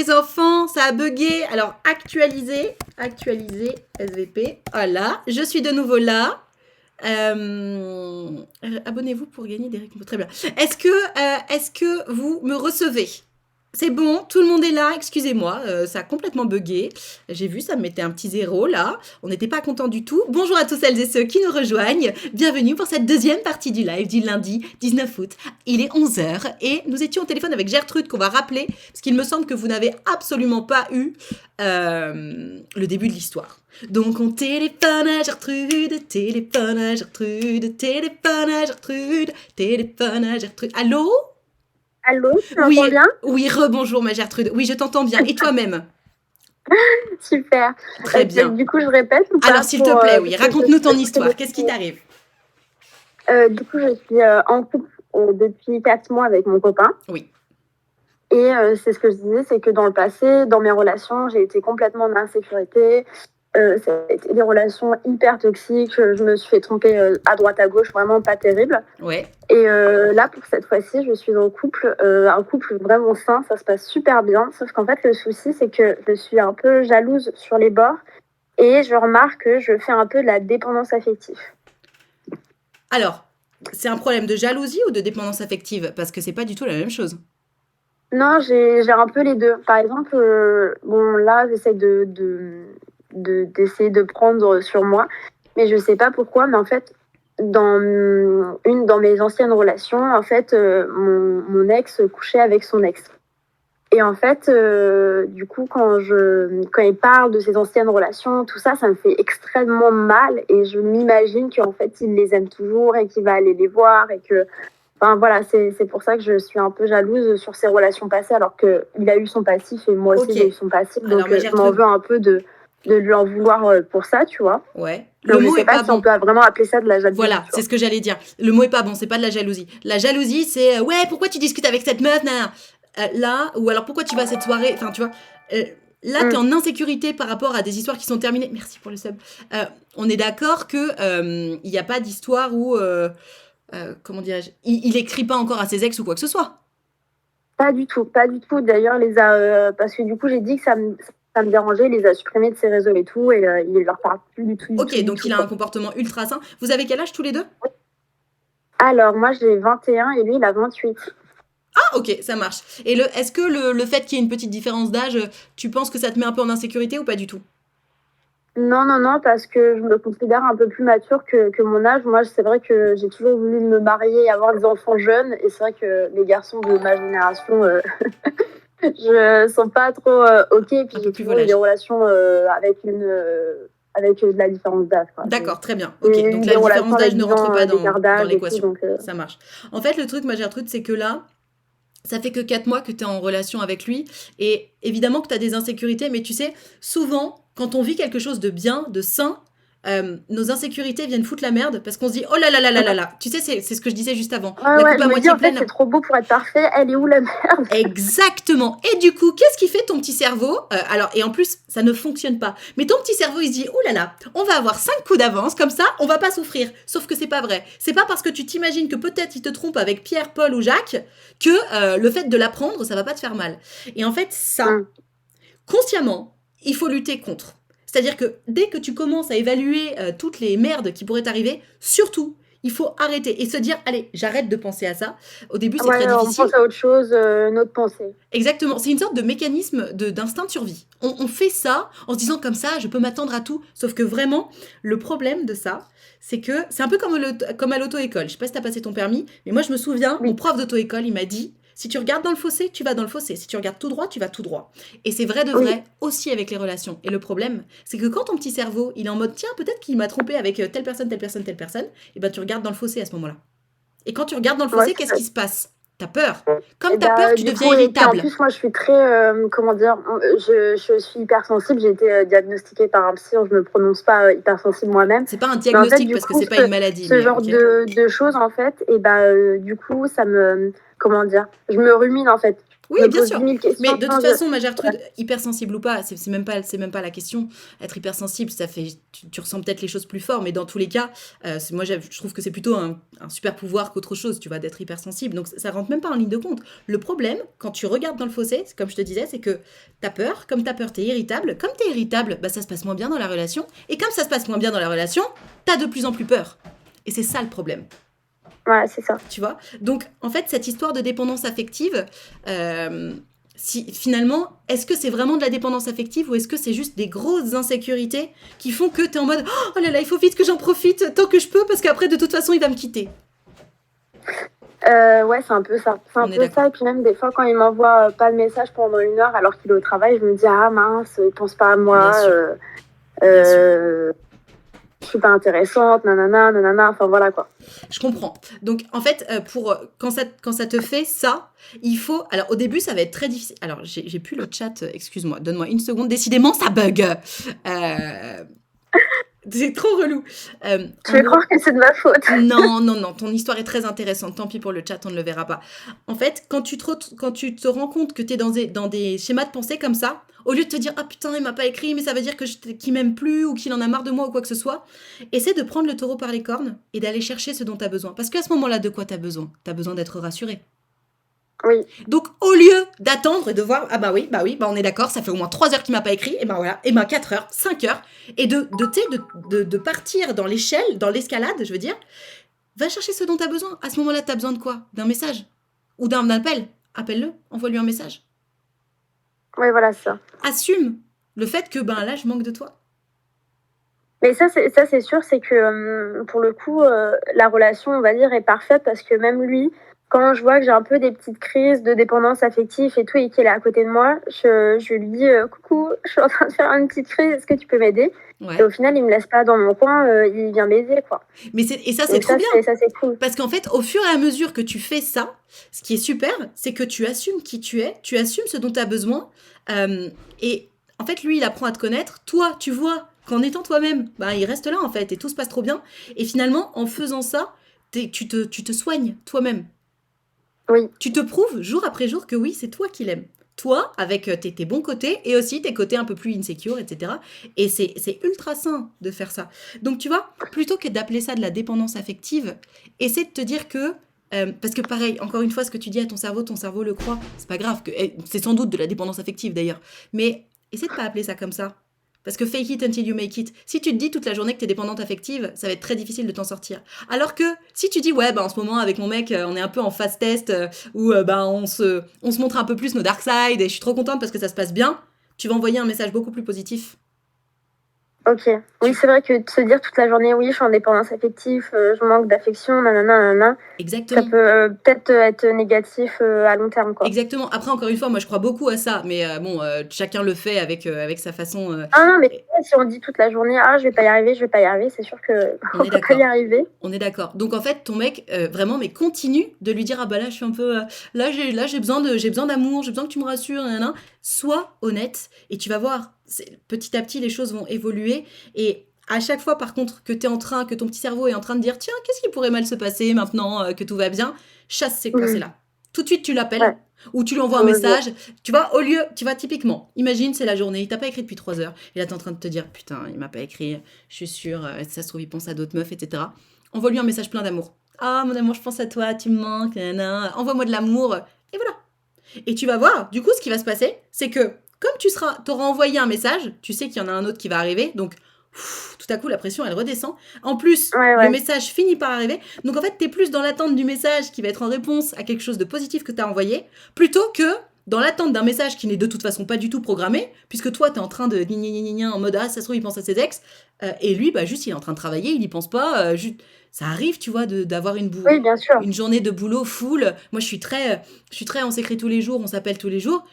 les enfants, ça a bugué. Alors, actualiser SVP. Voilà, je suis de nouveau là. Abonnez-vous pour gagner des récompenses. Très bien. Est-ce que vous me recevez? C'est bon, tout le monde est là, excusez-moi, ça a complètement bugué. J'ai vu, ça me mettait un petit 0 là. On n'était pas content du tout. Bonjour à tous celles et ceux qui nous rejoignent. Bienvenue pour cette deuxième partie du live du lundi 19 août. Il est 11h et nous étions au téléphone avec Gertrude qu'on va rappeler parce qu'il me semble que vous n'avez absolument pas eu le début de l'histoire. Donc on téléphone à Gertrude, téléphone à Gertrude, téléphone à Gertrude, téléphone à Gertrude. Allô? Allô, tu m'entends bien? Oui, rebonjour ma Gertrude. Oui, je t'entends bien. Et toi-même? Super. Très bien. Du coup, je répète ou pas? Alors, s'il te plaît, oui. Raconte-nous ton histoire. Qu'est-ce qui t'arrive? Du coup, je suis en couple depuis 4 mois avec mon copain. Oui. Et c'est ce que je disais, c'est que dans le passé, dans mes relations, j'ai été complètement en insécurité. Ça a été des relations hyper toxiques. Je me suis fait tromper à droite à gauche, vraiment pas terrible. Ouais. Et là, pour cette fois-ci, je suis en couple, un couple vraiment sain, ça se passe super bien. Sauf qu'en fait, le souci, c'est que je suis un peu jalouse sur les bords et je remarque que je fais un peu de la dépendance affective. Alors, c'est un problème de jalousie ou de dépendance affective? Parce que c'est pas du tout la même chose. Non, j'ai un peu les deux. Par exemple, bon, là, j'essaie d'essayer de prendre sur moi, mais je sais pas pourquoi, mais en fait, dans mes anciennes relations, en fait, mon ex couchait avec son ex. Et en fait, du coup, quand il parle de ses anciennes relations, tout ça, ça me fait extrêmement mal et je m'imagine qu'en fait, il les aime toujours et qu'il va aller les voir et que... Enfin, voilà, c'est pour ça que je suis un peu jalouse sur ses relations passées alors qu'il a eu son passif et moi aussi j'ai eu son passif. Donc, alors, je m'en veux un peu de lui en vouloir pour ça, tu vois. Ouais. Le mot est pas bon. On peut vraiment appeler ça de la jalousie. Voilà, c'est ce que j'allais dire. Le mot est pas bon, c'est pas de la jalousie. La jalousie, c'est ouais, pourquoi tu discutes avec cette meuf, là, ou alors pourquoi tu vas à cette soirée, enfin, tu vois. Là, t'es en insécurité par rapport à des histoires qui sont terminées. Merci pour le sub. On est d'accord que il n'y a pas d'histoire où, comment dirais-je, il écrit pas encore à ses ex ou quoi que ce soit. Pas du tout, pas du tout. D'ailleurs, parce que du coup, j'ai dit que ça me dérangeait, il les a supprimés de ses réseaux et tout, et il leur parle plus du tout. Ok, donc il a un comportement ultra sain. Vous avez quel âge tous les deux? Alors, moi, j'ai 21 et lui, il a 28. Ah, ok, ça marche. Et est-ce que le fait qu'il y ait une petite différence d'âge, tu penses que ça te met un peu en insécurité ou pas du tout? Non, parce que je me considère un peu plus mature que mon âge. Moi, c'est vrai que j'ai toujours voulu me marier et avoir des enfants jeunes, et c'est vrai que les garçons de ma génération je sont pas trop ok, et puis j'ai toujours eu des relations avec de la différence d'âge. D'accord, très bien. Ok, donc la différence d'âge ne rentre pas dans l'équation. Ça marche. En fait, le truc, ma Gertrude, c'est que là, ça fait que 4 mois que tu es en relation avec lui. Et évidemment que tu as des insécurités, mais tu sais, souvent, quand on vit quelque chose de bien, de sain, nos insécurités viennent foutre la merde parce qu'on se dit oh là là là là là là. Tu sais, c'est ce que je disais juste avant. La coupe à moitié pleine. C'est trop beau pour être parfait. Elle est où la merde? Exactement. Et du coup, qu'est-ce qui fait ton petit cerveau? Alors, et en plus, ça ne fonctionne pas. Mais ton petit cerveau, il se dit oh là là, on va avoir 5 coups d'avance, comme ça, on va pas souffrir. Sauf que c'est pas vrai. C'est pas parce que tu t'imagines que peut-être il te trompe avec Pierre, Paul ou Jacques que le fait de l'apprendre, ça va pas te faire mal. Et en fait, ça, consciemment, il faut lutter contre. C'est-à-dire que dès que tu commences à évaluer toutes les merdes qui pourraient t'arriver, surtout, il faut arrêter et se dire allez, j'arrête de penser à ça. Au début, c'est très difficile. On pense à autre chose, notre pensée. Exactement, c'est une sorte de mécanisme d'instinct de survie. On fait ça en se disant comme ça, je peux m'attendre à tout. Sauf que vraiment, le problème de ça, c'est que c'est un peu comme à l'auto-école. Je sais pas si t'as passé ton permis, mais moi je me souviens, mon prof d'auto-école, il m'a dit si tu regardes dans le fossé, tu vas dans le fossé. Si tu regardes tout droit, tu vas tout droit. Et c'est vrai de vrai aussi avec les relations. Et le problème, c'est que quand ton petit cerveau, il est en mode tiens, peut-être qu'il m'a trompé avec telle personne, et ben tu regardes dans le fossé à ce moment-là. Et quand tu regardes dans le fossé, qu'est-ce qui se passe? T'as peur. Comme t'as peur, tu deviens irritable. En plus, moi, je suis très, comment dire, je suis hypersensible. J'ai été diagnostiquée par un psy. Je me prononce pas hypersensible moi-même. C'est pas un diagnostic parce que c'est pas une maladie. Ce genre de choses, en fait, et du coup, ça me, comment dire, je me rumine en fait. Oui, Je me bien pose 10 sûr. 000 Mais questions. de toute façon, ma Gertrude, hypersensible ou pas, c'est même pas la question. Être hypersensible, ça fait, tu ressens peut-être les choses plus fort, mais dans tous les cas, moi, je trouve que c'est plutôt un super pouvoir qu'autre chose, tu vois, d'être hypersensible. Donc, ça rentre même pas en ligne de compte. Le problème, quand tu regardes dans le fossé, comme je te disais, c'est que t'as peur. Comme t'as peur, t'es irritable. Comme t'es irritable, bah, ça se passe moins bien dans la relation. Et comme ça se passe moins bien dans la relation, t'as de plus en plus peur. Et c'est ça le problème. Ouais, c'est ça. Tu vois. Donc, en fait, cette histoire de dépendance affective, finalement, est-ce que c'est vraiment de la dépendance affective ou est-ce que c'est juste des grosses insécurités qui font que tu es en mode oh là là, il faut vite que j'en profite tant que je peux parce qu'après, de toute façon, il va me quitter. Ouais, c'est un peu ça. C'est un On est peu d'accord. ça. Et puis même des fois, quand il m'envoie pas le message pendant 1 heure alors qu'il est au travail, je me dis ah mince, il pense pas à Bien moi. sûr. Bien sûr. Je suis pas intéressante, nanana, nanana. Enfin voilà quoi. Je comprends. Donc, en fait, quand ça te fait ça, il faut. Alors, au début, ça va être très difficile. Alors, j'ai plus le chat. Excuse-moi, donne-moi une seconde. Décidément, ça bug. C'est trop relou. Je vais croire que c'est de ma faute. Non, non, non, ton histoire est très intéressante. Tant pis pour le chat, on ne le verra pas. En fait, quand tu te rends compte que tu es dans des schémas de pensée comme ça, au lieu de te dire ah putain, il m'a pas écrit, mais ça veut dire qu'il m'aime plus ou qu'il en a marre de moi ou quoi que ce soit, essaie de prendre le taureau par les cornes et d'aller chercher ce dont tu as besoin. Parce qu'à ce moment-là, de quoi tu as besoin? Tu as besoin d'être rassuré. Oui. Donc, au lieu d'attendre et de voir, ah bah oui, on est d'accord, ça fait au moins 3 heures qu'il m'a pas écrit, et ben voilà, et ben 4 heures, 5 heures, et de partir dans l'échelle, dans l'escalade, je veux dire, va chercher ce dont tu as besoin. À ce moment-là, tu as besoin de quoi? D'un message? Ou d'un appel? Appelle-le, envoie-lui un message. Oui, voilà, c'est ça. Assume le fait que, ben là, je manque de toi. Mais ça, c'est sûr, c'est que pour le coup, la relation, on va dire, est parfaite parce que même lui, quand je vois que j'ai un peu des petites crises de dépendance affective et tout, et qu'il est à côté de moi, je lui dis coucou, je suis en train de faire une petite crise, est-ce que tu peux m'aider? Ouais. Et au final, il me laisse pas dans mon coin, il vient m'aider, quoi. Et ça, c'est Donc trop bien. ça, c'est cool. Parce qu'en fait, au fur et à mesure que tu fais ça, ce qui est super, c'est que tu assumes qui tu es, tu assumes ce dont tu as besoin. Et en fait, lui, il apprend à te connaître. Toi, tu vois qu'en étant toi-même, bah, il reste là, en fait, et tout se passe trop bien. Et finalement, en faisant ça, tu te soignes toi-même. Oui. Tu te prouves jour après jour que oui, c'est toi qui l'aimes. Toi, avec tes bons côtés et aussi tes côtés un peu plus insecure, etc. Et c'est ultra sain de faire ça. Donc, tu vois, plutôt que d'appeler ça de la dépendance affective, essaie de te dire que. Parce que pareil, encore une fois, ce que tu dis à ton cerveau le croit. C'est pas grave, c'est sans doute de la dépendance affective d'ailleurs. Mais essaie de pas appeler ça comme ça. Parce que fake it until you make it. Si tu te dis toute la journée que t'es dépendante affective, ça va être très difficile de t'en sortir. Alors que si tu dis ouais, bah en ce moment avec mon mec, on est un peu en phase test où bah on se montre un peu plus nos dark side et je suis trop contente parce que ça se passe bien, tu vas envoyer un message beaucoup plus positif. Ok. Oui, c'est vrai que de se dire toute la journée, oui, je suis en dépendance affective, je manque d'affection, nanana, nanana. Exactement. Ça peut peut-être être négatif à long terme, quoi. Exactement. Après, encore une fois, moi, je crois beaucoup à ça, mais bon, chacun le fait avec sa façon. Ah non, mais si on dit toute la journée, ah, je vais pas y arriver, c'est sûr que On est va pas y d'accord. arriver. On est d'accord. Donc en fait, ton mec, vraiment, mais continue de lui dire ah bah là, je suis un peu, j'ai besoin d'amour, j'ai besoin que tu me rassures, nanana. Sois honnête et tu vas voir, petit à petit, les choses vont évoluer et à chaque fois, par contre, que ton petit cerveau est en train de dire tiens, qu'est-ce qui pourrait mal se passer maintenant que tout va bien, chasse ces pensées-là. Tout de suite, tu l'appelles. Ouais. Ou tu lui envoies un message, tu vois, au lieu, tu vois, typiquement, imagine, c'est la journée, il t'a pas écrit depuis 3 heures, et là, t'es en train de te dire, putain, il m'a pas écrit, je suis sûre, ça se trouve, il pense à d'autres meufs, etc. Envoie-lui un message plein d'amour. Ah, mon amour, je pense à toi, tu me manques, nanana. Envoie-moi de l'amour, et voilà. Et tu vas voir, du coup, ce qui va se passer, c'est que, comme t'auras envoyé un message, tu sais qu'il y en a un autre qui va arriver, donc tout à coup, la pression, elle redescend. En plus, le message finit par arriver. Donc, en fait, t'es plus dans l'attente du message qui va être en réponse à quelque chose de positif que t'as envoyé, plutôt que dans l'attente d'un message qui n'est de toute façon pas du tout programmé, puisque toi, t'es en train de en mode ah, ça se trouve, il pense à ses ex, et lui, bah, juste, il est en train de travailler, il y pense pas, ça arrive, tu vois, d'avoir une journée de boulot full. Moi, je suis très, on s'écrit tous les jours, on s'appelle tous les jours.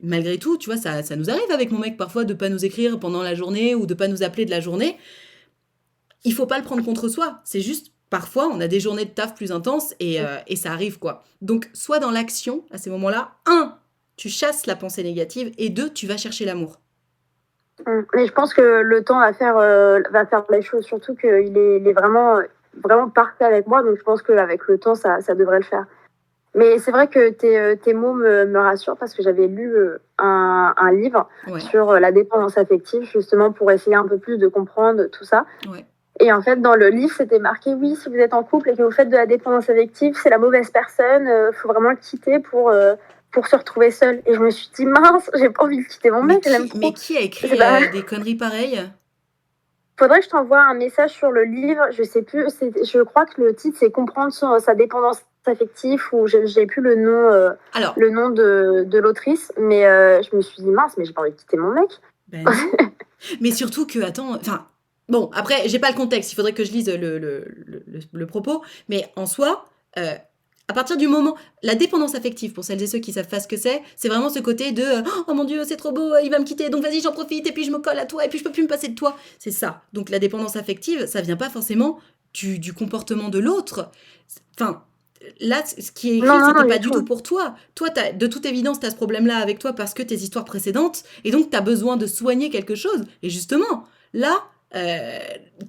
Malgré tout, tu vois, ça nous arrive avec mon mec parfois de pas nous écrire pendant la journée ou de pas nous appeler de la journée. Il faut pas le prendre contre soi. C'est juste, parfois, on a des journées de taf plus intenses et ça arrive, quoi. Donc, soit dans l'action, à ces moments-là, 1, tu chasses la pensée négative et 2, tu vas chercher l'amour. Mais je pense que le temps va faire les choses, surtout qu'il est vraiment, vraiment parfait avec moi, donc je pense qu'avec le temps, ça devrait le faire. Mais c'est vrai que tes mots me rassurent parce que j'avais lu un livre Ouais, sur la dépendance affective, justement pour essayer un peu plus de comprendre tout ça. ouais. Et en fait, dans le livre, c'était marqué, oui, si vous êtes en couple et que vous faites de la dépendance affective, c'est la mauvaise personne, faut vraiment le quitter pour se retrouver seul. Et je me suis dit, mince, j'ai pas envie de quitter mon mec, je l'aime Mais trop. qui a C'est écrit pas... des conneries pareilles? Faudrait que je t'envoie un message sur le livre, je sais plus, je crois que le titre c'est Comprendre sa dépendance affective, ou j'ai plus Alors, le nom de l'autrice, mais je me suis dit, mince, mais j'ai pas envie de quitter mon mec. ben non. Mais surtout que, attends, enfin, bon, après, j'ai pas le contexte, il faudrait que je lise le propos, mais en soi, à partir du moment, la dépendance affective, pour celles et ceux qui savent pas ce que c'est vraiment ce côté de oh mon dieu, c'est trop beau, il va me quitter, donc vas-y, j'en profite, et puis je me colle à toi, et puis je peux plus me passer de toi. C'est ça. Donc la dépendance affective, ça vient pas forcément du comportement de l'autre. Enfin, là, ce qui est Non, écrit, non, c'était non, pas du du tout tout. pour toi. Toi, de toute évidence, tu as ce problème-là avec toi parce que tes histoires précédentes, et donc tu as besoin de soigner quelque chose. Et justement, là,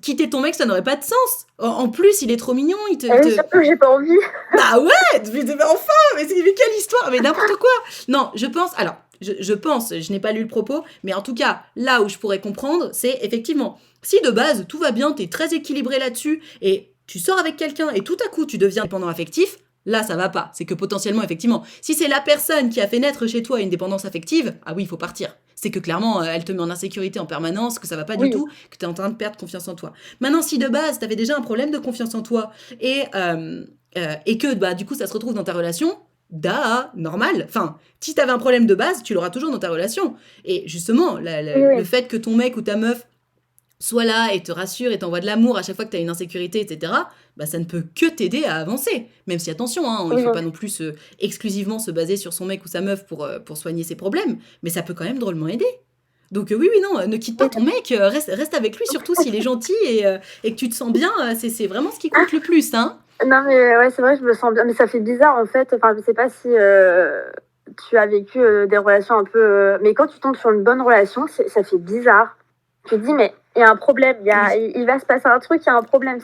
quitter ton mec, ça n'aurait pas de sens. En plus, il est trop mignon, Et oui, surtout que j'ai pas envie. Bah ouais, mais enfin, mais quelle histoire, mais n'importe quoi. Non, je pense, alors, je pense, je n'ai pas lu le propos, mais en tout cas, là où je pourrais comprendre, c'est effectivement, si de base tout va bien, t'es très équilibré là-dessus, et tu sors avec quelqu'un, et tout à coup tu deviens dépendant affectif, là ça va pas. C'est que potentiellement, effectivement, si c'est la personne qui a fait naître chez toi une dépendance affective, ah oui, il faut partir. C'est que clairement, elle te met en insécurité en permanence, que ça va pas du Oui, tout, que tu es en train de perdre confiance en toi. Maintenant, si de base, tu avais déjà un problème de confiance en toi, et que bah, du coup ça se retrouve dans ta relation, normal. Enfin, si t'avais un problème de base, tu l'auras toujours dans ta relation. Et justement, oui, le oui. fait que ton mec ou ta meuf soit là et te rassure et t'envoie de l'amour à chaque fois que t'as une insécurité, etc., bah, ça ne peut que t'aider à avancer. Même si, attention, hein, il Oui, faut oui. pas non plus exclusivement se baser sur son mec ou sa meuf pour soigner ses problèmes, mais ça peut quand même drôlement aider. Donc oui, oui, non, ne quitte pas Oui. ton mec, reste avec lui, surtout s'il est gentil et que tu te sens bien, c'est vraiment ce qui compte le plus, hein. Non, mais ouais, c'est vrai, je me sens bien. Mais ça fait bizarre, en fait. Enfin, je sais pas si tu as vécu des relations un peu. Mais quand tu tombes sur une bonne relation, ça fait bizarre. Tu te dis, mais il y a un problème. Oui, Il va se passer un truc, il y a un problème.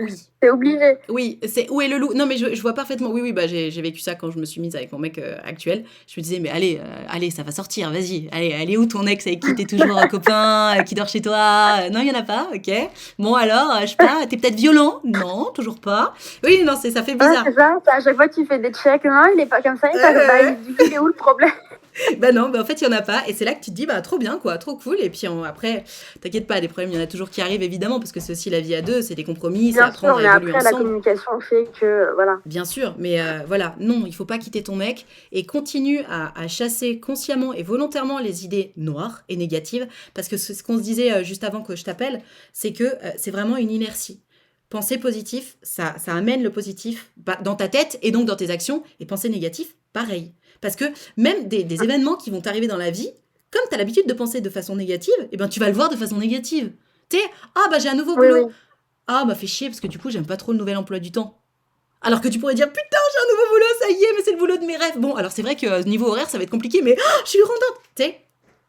oui. C'est obligé. Oui, c'est où est le loup? Non, mais je vois parfaitement. Oui, oui, bah j'ai vécu ça quand je me suis mise avec mon mec actuel. Je me disais, mais allez, allez, ça va sortir, vas-y. Allez, elle est où ton ex avec qui t'es toujours copain, qui dort chez toi? Non, il y en a pas, ok. Bon, alors, je sais pas, t'es peut-être violent? Non, toujours pas. Oui, non, ça fait Ouais, bizarre. c'est ça. À chaque fois, tu fais des checks. Non, il est pas comme ça. Euh, Il est où le problème? Bah non, bah en fait, il y en a pas. Et c'est là que tu te dis, bah trop bien, quoi, trop cool. Et puis après, t'inquiète pas, des problèmes, il y en a toujours qui arrivent, évidemment, parce que c'est aussi la vie à deux, c'est des compromis, c'est Bien sûr, apprendre à mais évoluer après, la ensemble. communication fait que. Voilà. Bien sûr, mais voilà, non, il faut pas quitter ton mec et continue à chasser consciemment et volontairement les idées noires et négatives, parce que ce qu'on se disait juste avant que je t'appelle, c'est que c'est vraiment une inertie. Penser positif, ça amène le positif dans ta tête et donc dans tes actions, et penser négatif, pareil. Parce que même des événements qui vont t'arriver dans la vie, comme tu as l'habitude de penser de façon négative, eh ben, tu vas le voir de façon négative. Tu sais, ah bah j'ai un nouveau Oui, oui. boulot. Ah bah fait chier parce que du coup j'aime pas trop le nouvel emploi du temps. Alors que tu pourrais dire putain, j'ai un nouveau boulot, ça y est, mais c'est le boulot de mes rêves. Bon, alors c'est vrai que niveau horaire, ça va être compliqué, mais je suis contente. Tu sais,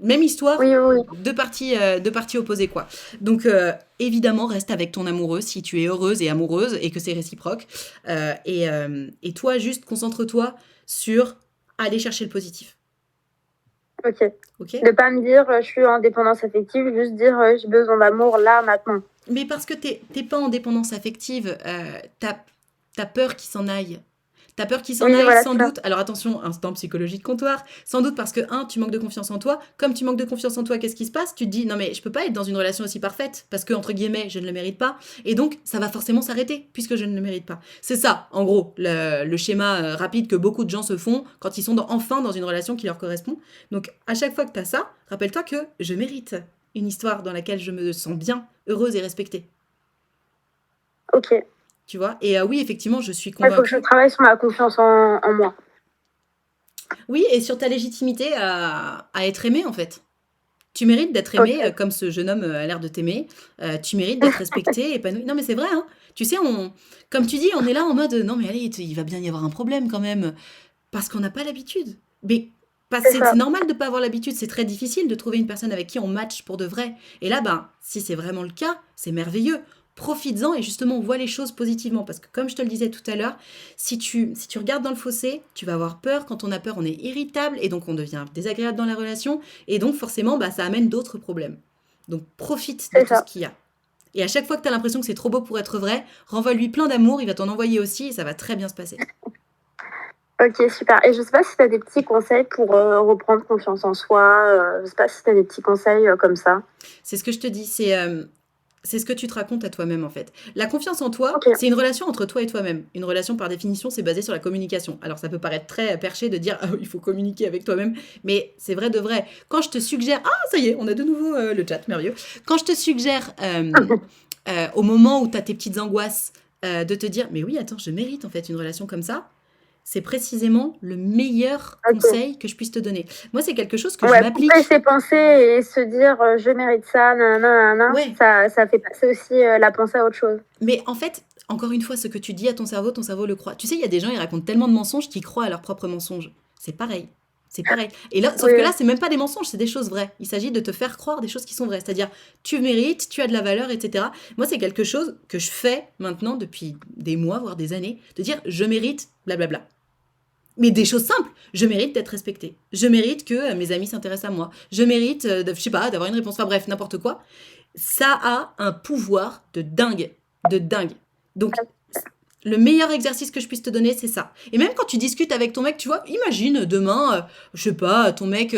même histoire, Oui, oui, oui. deux parties opposées, quoi. Donc, évidemment, reste avec ton amoureux si tu es heureuse et amoureuse et que c'est réciproque. Et toi, juste concentre-toi sur aller chercher le positif. Ok. Ok. De pas me dire je suis en dépendance affective, juste dire j'ai besoin d'amour là, maintenant. Mais parce que t'es pas en dépendance affective, t'as peur qu'il s'en aille. T'as peur qu'il s'en Oui, aille voilà, sans c'est ça. doute. Alors attention, instant psychologie de comptoir. Sans doute parce que, tu manques de confiance en toi. Comme tu manques de confiance en toi, qu'est-ce qui se passe? Tu te dis, non mais je peux pas être dans une relation aussi parfaite parce que, entre guillemets, je ne le mérite pas. Et donc, ça va forcément s'arrêter puisque je ne le mérite pas. C'est ça, en gros, le schéma rapide que beaucoup de gens se font quand ils sont enfin dans une relation qui leur correspond. Donc, à chaque fois que t'as ça, rappelle-toi que je mérite une histoire dans laquelle je me sens bien, heureuse et respectée. Ok. Tu vois? Et oui, effectivement, je suis Il faut que je convaincue. travaille sur ma confiance en moi. Oui, et sur ta légitimité à être aimé, en fait. Tu mérites d'être aimé, Ok. comme ce jeune homme a l'air de t'aimer. Tu mérites d'être respecté, épanoui. Non, mais c'est vrai, hein. Tu sais, comme tu dis, on est là en mode, non, mais allez, il va bien y avoir un problème quand même. Parce qu'on n'a pas l'habitude. Mais C'est c'est ça. normal de ne pas avoir l'habitude. C'est très difficile de trouver une personne avec qui on match pour de vrai. Et là, ben, si c'est vraiment le cas, c'est merveilleux. profites-en et justement vois les choses positivement. Parce que comme je te le disais tout à l'heure, si tu regardes dans le fossé, tu vas avoir peur. Quand on a peur, on est irritable et donc on devient désagréable dans la relation. Et donc forcément, ça amène d'autres problèmes. Donc profite de C'est tout ce ça. qu'il y a. Et à chaque fois que tu as l'impression que c'est trop beau pour être vrai, renvoie-lui plein d'amour, il va t'en envoyer aussi et ça va très bien se passer. Ok, super. Et je sais pas si tu as des petits conseils pour reprendre confiance en soi. Je sais pas si tu as des petits conseils comme ça. C'est ce que je te dis, c'est ce que tu te racontes à toi-même en fait. La confiance en toi, Ok. c'est une relation entre toi et toi-même. Une relation par définition, c'est basé sur la communication. Alors ça peut paraître très perché de dire ah, il faut communiquer avec toi-même, mais c'est vrai de vrai. Quand je te suggère, ah ça y est, on a de nouveau le chat, merveilleux. Quand je te suggère au moment où tu as tes petites angoisses de te dire mais oui attends je mérite en fait une relation comme ça, c'est précisément le meilleur Ok. conseil que je puisse te donner. Moi c'est quelque chose que je Ouais, couper m'applique. ses pensées et se dire je mérite ça, nanana, nanana, Ouais, ça fait passer aussi la pensée à autre chose. mais en fait, encore une fois, ce que tu dis à ton cerveau le croit. Tu sais, il y a des gens, ils racontent tellement de mensonges qu'ils croient à leurs propres mensonges. C'est pareil. C'est pareil. Et là, sauf Oui, que oui. là, c'est même pas des mensonges, c'est des choses vraies. Il s'agit de te faire croire des choses qui sont vraies. C'est-à-dire, tu mérites, tu as de la valeur, etc. Moi, c'est quelque chose que je fais maintenant depuis des mois, voire des années, de dire je mérite, blablabla. Mais des choses simples. Je mérite d'être respectée. Je mérite que mes amis s'intéressent à moi. Je mérite, je sais pas, d'avoir une réponse. Enfin bref, n'importe quoi. Ça a un pouvoir de dingue. De dingue. Donc, le meilleur exercice que je puisse te donner, c'est ça. Et même quand tu discutes avec ton mec, tu vois, imagine demain, je sais pas, ton mec,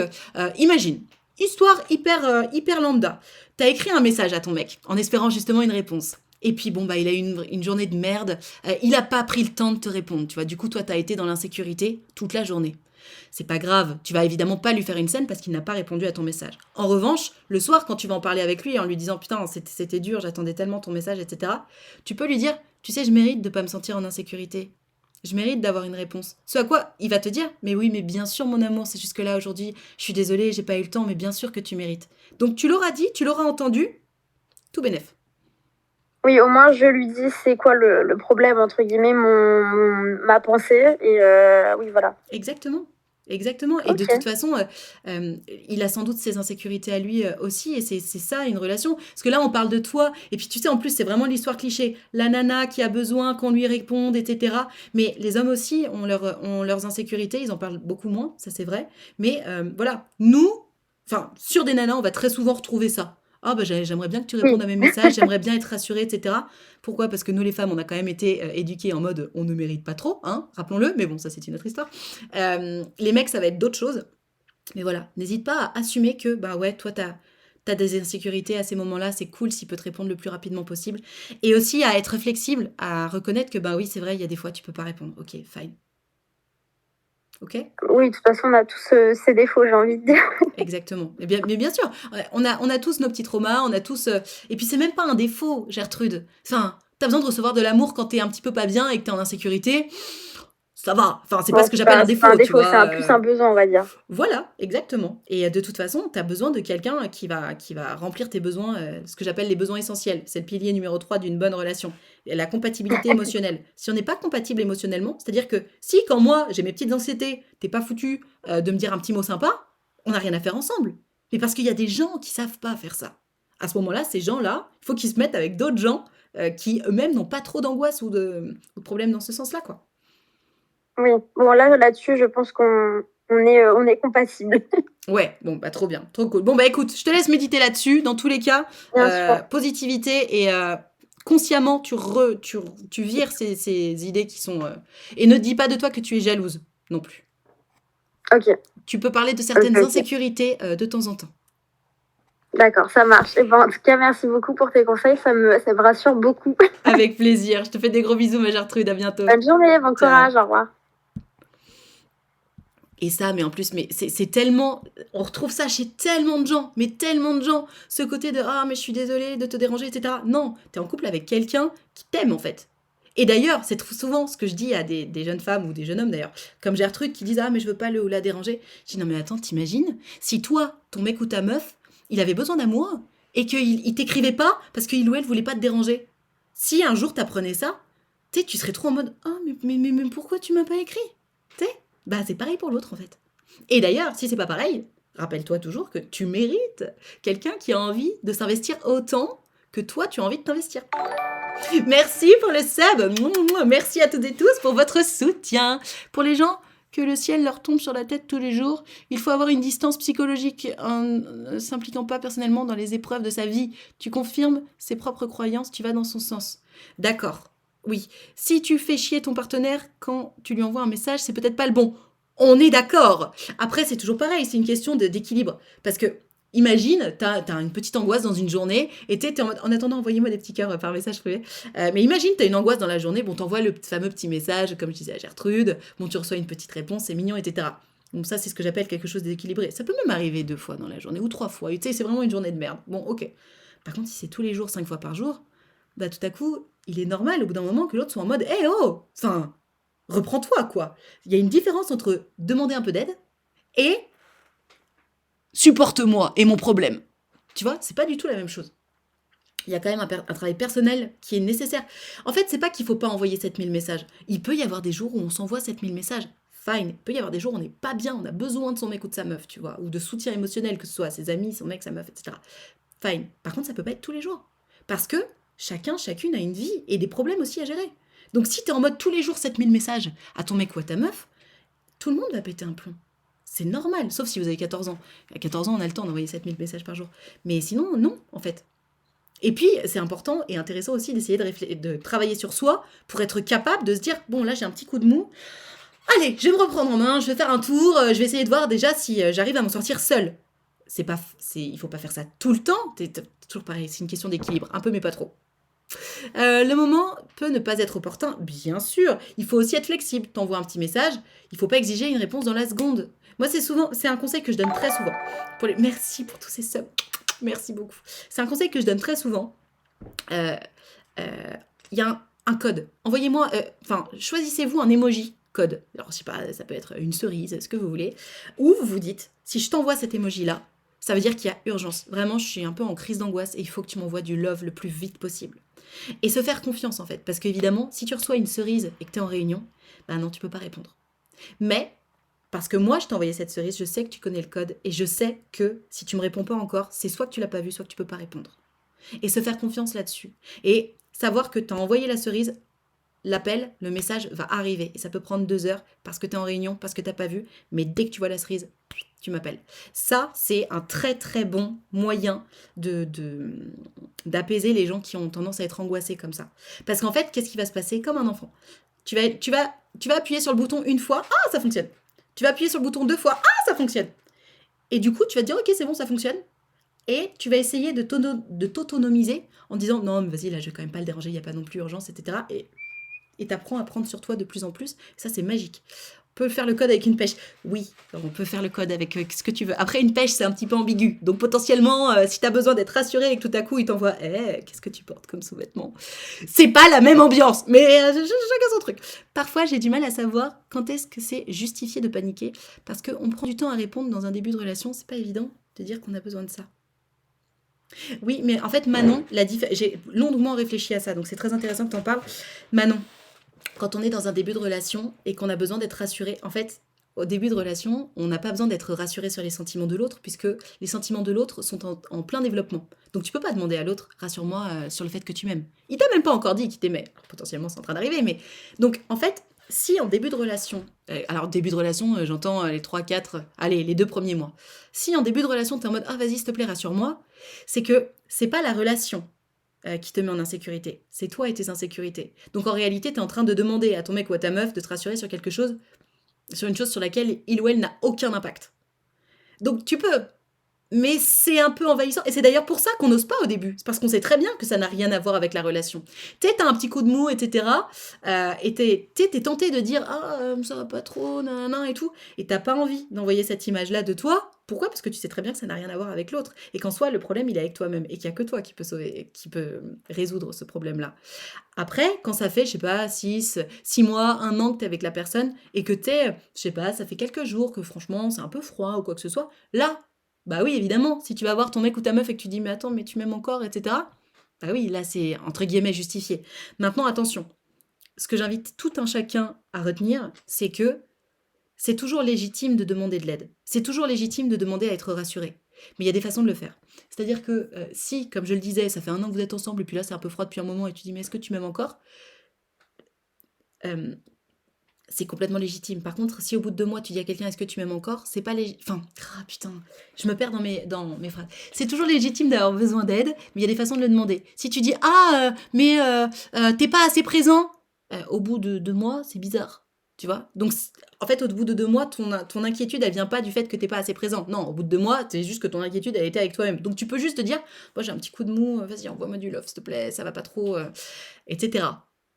imagine, histoire hyper lambda. T'as écrit un message à ton mec en espérant justement une réponse. Et puis bon, il a eu une journée de merde, il a pas pris le temps de te répondre, tu vois. Du coup, toi, t'as été dans l'insécurité toute la journée. C'est pas grave, tu vas évidemment pas lui faire une scène parce qu'il n'a pas répondu à ton message. En revanche, le soir, quand tu vas en parler avec lui en lui disant putain, c'était dur, j'attendais tellement ton message, etc., tu peux lui dire tu sais, je mérite de pas me sentir en insécurité. Je mérite d'avoir une réponse. Ce à quoi il va te dire mais oui, mais bien sûr, mon amour, c'est jusque là aujourd'hui, je suis désolée, j'ai pas eu le temps, mais bien sûr que tu mérites. Donc tu l'auras dit, tu l'auras entendu, tout bénef. Oui, au moins je lui dis c'est quoi le problème, entre guillemets, ma pensée. Et oui, voilà. Exactement. Exactement. Et de toute Ok. façon, il a sans doute ses insécurités à lui aussi, et c'est ça une relation. Parce que là, on parle de toi, et puis tu sais, en plus, c'est vraiment l'histoire cliché. La nana qui a besoin qu'on lui réponde, etc. Mais les hommes aussi ont leurs insécurités, ils en parlent beaucoup moins, ça c'est vrai. Mais voilà, nous, enfin, sur des nanas, on va très souvent retrouver ça. Ah bah j'aimerais bien que tu répondes Oui. à mes messages, j'aimerais bien être rassurée, etc. Pourquoi? Parce que nous les femmes, on a quand même été éduquées en mode on ne mérite pas trop, hein, rappelons-le, mais bon, ça c'est une autre histoire. Les mecs, ça va être d'autres choses. Mais voilà, n'hésite pas à assumer que, bah ouais, toi, t'as des insécurités à ces moments-là, c'est cool s'il peut te répondre le plus rapidement possible. Et aussi à être flexible, à reconnaître que, bah oui, c'est vrai, il y a des fois, tu peux pas répondre. Ok, fine. Ok. Oui, de toute façon, on a tous ces défauts, j'ai envie de dire. Exactement. Mais bien sûr, on a tous nos petits traumas, on a tous. Et puis c'est même pas un défaut, Gertrude. Enfin, t'as besoin de recevoir de l'amour quand t'es un petit peu pas bien et que t'es en insécurité. Ça va. Enfin, c'est pas Bon, ce que j'appelle un c'est pas un défaut, tu défaut, c'est vois. plus un besoin, on va dire. Voilà, exactement. Et de toute façon, tu as besoin de quelqu'un qui va remplir tes besoins, ce que j'appelle les besoins essentiels. C'est le pilier numéro 3 d'une bonne relation. Et la compatibilité émotionnelle. Si on n'est pas compatible émotionnellement, c'est-à-dire que si, quand moi, j'ai mes petites anxiétés, t'es pas foutu de me dire un petit mot sympa, on n'a rien à faire ensemble. Mais parce qu'il y a des gens qui savent pas faire ça. À ce moment-là, ces gens-là, il faut qu'ils se mettent avec d'autres gens qui eux-mêmes n'ont pas trop d'angoisse ou de problèmes dans ce sens-là, quoi. Oui, bon, là-dessus, je pense qu'on est compatibles. Ouais, bon, bah trop bien, trop cool. Bon, bah écoute, je te laisse méditer là-dessus. Dans tous les cas, Bien sûr. positivité et consciemment, tu vires ces idées qui sont... Et ne dis pas de toi que tu es jalouse non plus. Ok, Tu peux parler de ok, certaines ok. insécurités de temps en temps. D'accord, ça marche. Et ben, en tout cas, merci beaucoup pour tes conseils, ça me rassure beaucoup. Avec plaisir. Je te fais des gros bisous, ma Gertrude. À bientôt. Bonne journée, bon Ciao. courage, au revoir. Et ça, mais en plus, mais c'est tellement. On retrouve ça chez tellement de gens, mais tellement de gens. Ce côté de ah, mais je suis désolée de te déranger, etc. Non, t'es en couple avec quelqu'un qui t'aime, en fait. Et d'ailleurs, c'est souvent ce que je dis à des jeunes femmes ou des jeunes hommes d'ailleurs, comme Gertrude, qui disent ah, mais je veux pas le ou la déranger. Je dis non, mais attends, t'imagines si toi, ton mec ou ta meuf, il avait besoin d'amour et qu'il t'écrivait pas parce qu'il ou elle voulait pas te déranger. Si un jour t'apprenais ça, tu serais trop en mode ah, mais pourquoi tu m'as pas écrit? Tu sais. Bah, c'est pareil pour l'autre, en fait. Et d'ailleurs, si c'est pas pareil, rappelle-toi toujours que tu mérites quelqu'un qui a envie de s'investir autant que toi, tu as envie de t'investir. Merci pour le sub. Merci à toutes et tous pour votre soutien. Pour les gens que le ciel leur tombe sur la tête tous les jours, il faut avoir une distance psychologique en ne s'impliquant pas personnellement dans les épreuves de sa vie. Tu confirmes ses propres croyances, tu vas dans son sens. D'accord, oui. Si tu fais chier ton partenaire quand tu lui envoies un message, c'est peut-être pas le bon. On est d'accord. Après, c'est toujours pareil, c'est une question d'équilibre. Parce que imagine, t'as une petite angoisse dans une journée et t'es en mode, en attendant, envoyez-moi des petits cœurs par message privé. Mais imagine, t'as une angoisse dans la journée, bon, t'envoies le fameux petit message, comme je disais à Gertrude, bon, tu reçois une petite réponse, c'est mignon, etc. Donc ça, c'est ce que j'appelle quelque chose d'équilibré. Ça peut même arriver 2 fois dans la journée, ou 3 fois, tu sais, c'est vraiment une journée de merde. Bon, ok. Par contre, si c'est tous les jours, 5 fois par jour, bah tout à coup, il est normal au bout d'un moment que l'autre soit en mode, hé oh, enfin, reprends-toi, quoi. Il y a une différence entre demander un peu d'aide et supporte-moi et mon problème. Tu vois, c'est pas du tout la même chose. Il y a quand même un travail personnel qui est nécessaire. En fait, c'est pas qu'il faut pas envoyer 7000 messages. Il peut y avoir des jours où on s'envoie 7000 messages. Fine. Il peut y avoir des jours où on n'est pas bien, on a besoin de son mec ou de sa meuf, tu vois, ou de soutien émotionnel, que ce soit ses amis, son mec, sa meuf, etc. Fine. Par contre, ça peut pas être tous les jours. Parce que chacune a une vie et des problèmes aussi à gérer. Donc si t'es en mode tous les jours 7000 messages à ton mec ou à ta meuf, tout le monde va péter un plomb. C'est normal, sauf si vous avez 14 ans. À 14 ans, on a le temps d'envoyer 7000 messages par jour. Mais sinon, non, en fait. Et puis, c'est important et intéressant aussi d'essayer de travailler sur soi pour être capable de se dire, bon, là, j'ai un petit coup de mou. Allez, je vais me reprendre en main, je vais faire un tour, je vais essayer de voir déjà si j'arrive à m'en sortir seule. Il faut pas faire ça tout le temps. Toujours pareil, c'est une question d'équilibre. Un peu, mais pas trop. Le moment peut ne pas être opportun, bien sûr. Il faut aussi être flexible. T'envoies un petit message, il faut pas exiger une réponse dans la seconde. Moi, c'est un conseil que je donne très souvent. Merci pour tous ces subs. Merci beaucoup. C'est un conseil que je donne très souvent. Il y a un code. Envoyez-moi, choisissez-vous un emoji code. Alors, je sais pas, ça peut être une cerise, ce que vous voulez. Ou vous vous dites, si je t'envoie cet emoji-là, ça veut dire qu'il y a urgence. Vraiment, je suis un peu en crise d'angoisse et il faut que tu m'envoies du love le plus vite possible. Et se faire confiance, en fait. Parce qu'évidemment, si tu reçois une cerise et que tu es en réunion, bah non, tu peux pas répondre. Mais, parce que moi, je t'ai envoyé cette cerise, je sais que tu connais le code et je sais que si tu me réponds pas encore, c'est soit que tu l'as pas vu, soit que tu peux pas répondre. Et se faire confiance là-dessus. Et savoir que tu as envoyé la cerise, l'appel, le message va arriver. Et ça peut prendre 2 heures parce que tu es en réunion, parce que tu n'as pas vu. Mais dès que tu vois la cerise, tu m'appelles. Ça, c'est un très très bon moyen d'apaiser les gens qui ont tendance à être angoissés comme ça. Parce qu'en fait, qu'est-ce qui va se passer comme un enfant? Tu vas appuyer sur le bouton une fois, ah, ça fonctionne. Tu vas appuyer sur le bouton 2 fois, ah, ça fonctionne. Et du coup, tu vas te dire, ok, c'est bon, ça fonctionne. Et tu vas essayer de t'autonomiser en disant, non, mais vas-y, là, je vais quand même pas le déranger, il n'y a pas non plus urgence, etc. Et t'apprends à prendre sur toi de plus en plus. Ça, c'est magique. On peut faire le code avec une pêche. Oui, on peut faire le code avec ce que tu veux. Après, une pêche, c'est un petit peu ambigu. Donc, potentiellement, si tu as besoin d'être rassuré et que tout à coup, il t'envoie qu'est-ce que tu portes comme sous-vêtement? C'est pas la même ambiance, mais chacun son truc. Parfois, j'ai du mal à savoir quand est-ce que c'est justifié de paniquer parce qu'on prend du temps à répondre dans un début de relation. C'est pas évident de dire qu'on a besoin de ça. Oui, mais en fait, Manon, j'ai longuement réfléchi à ça, donc c'est très intéressant que tu en parles. Manon, quand on est dans un début de relation et qu'on a besoin d'être rassuré, en fait, au début de relation, on n'a pas besoin d'être rassuré sur les sentiments de l'autre, puisque les sentiments de l'autre sont en plein développement. Donc tu peux pas demander à l'autre, rassure-moi sur le fait que tu m'aimes. Il t'a même pas encore dit qu'il t'aimait. Alors, potentiellement, c'est en train d'arriver, mais... Donc, en fait, si en début de relation... alors, début de relation, j'entends les 3, 4... Allez, les 2 premiers mois. Si en début de relation, t'es en mode « Ah, vas-y, s'il te plaît, rassure-moi », c'est que c'est pas la relation qui te met en insécurité. C'est toi et tes insécurités. Donc en réalité, tu es en train de demander à ton mec ou à ta meuf de te rassurer sur quelque chose, sur une chose sur laquelle il ou elle n'a aucun impact. Donc tu peux, mais c'est un peu envahissant. Et c'est d'ailleurs pour ça qu'on n'ose pas au début. C'est parce qu'on sait très bien que ça n'a rien à voir avec la relation. Tu sais, t'as un petit coup de mou, etc. Et t'es tenté de dire « Ah, ça va pas trop, nanana et tout ». Et t'as pas envie d'envoyer cette image-là de toi. Pourquoi? Parce que tu sais très bien que ça n'a rien à voir avec l'autre. Et qu'en soi, le problème, il est avec toi-même. Et qu'il n'y a que toi qui peut résoudre ce problème-là. Après, quand ça fait, je sais pas, 6 mois, 1 an que t'es avec la personne et que je sais pas, ça fait quelques jours que franchement, c'est un peu froid ou quoi que ce soit, là, bah oui, évidemment, si tu vas voir ton mec ou ta meuf et que tu dis mais attends, mais tu m'aimes encore, etc. Bah oui, là, c'est entre guillemets justifié. Maintenant, attention, ce que j'invite tout un chacun à retenir, c'est que c'est toujours légitime de demander de l'aide. C'est toujours légitime de demander à être rassuré. Mais il y a des façons de le faire. C'est-à-dire que si, comme je le disais, ça fait 1 an que vous êtes ensemble et puis là c'est un peu froid depuis un moment et tu dis mais est-ce que tu m'aimes encore? Euh, c'est complètement légitime. Par contre, si au bout de 2 mois tu dis à quelqu'un est-ce que tu m'aimes encore, c'est pas légitime. Enfin, putain, je me perds dans mes phrases. C'est toujours légitime d'avoir besoin d'aide, mais il y a des façons de le demander. Si tu dis t'es pas assez présent, au bout de 2 mois, c'est bizarre. Tu vois. Donc, en fait, au bout de 2 mois, ton inquiétude, elle vient pas du fait que t'es pas assez présent. Non, au bout de 2 mois, c'est juste que ton inquiétude, elle était avec toi-même. Donc, tu peux juste te dire, moi, j'ai un petit coup de mou, vas-y, envoie-moi du love, s'il te plaît, ça va pas trop, etc.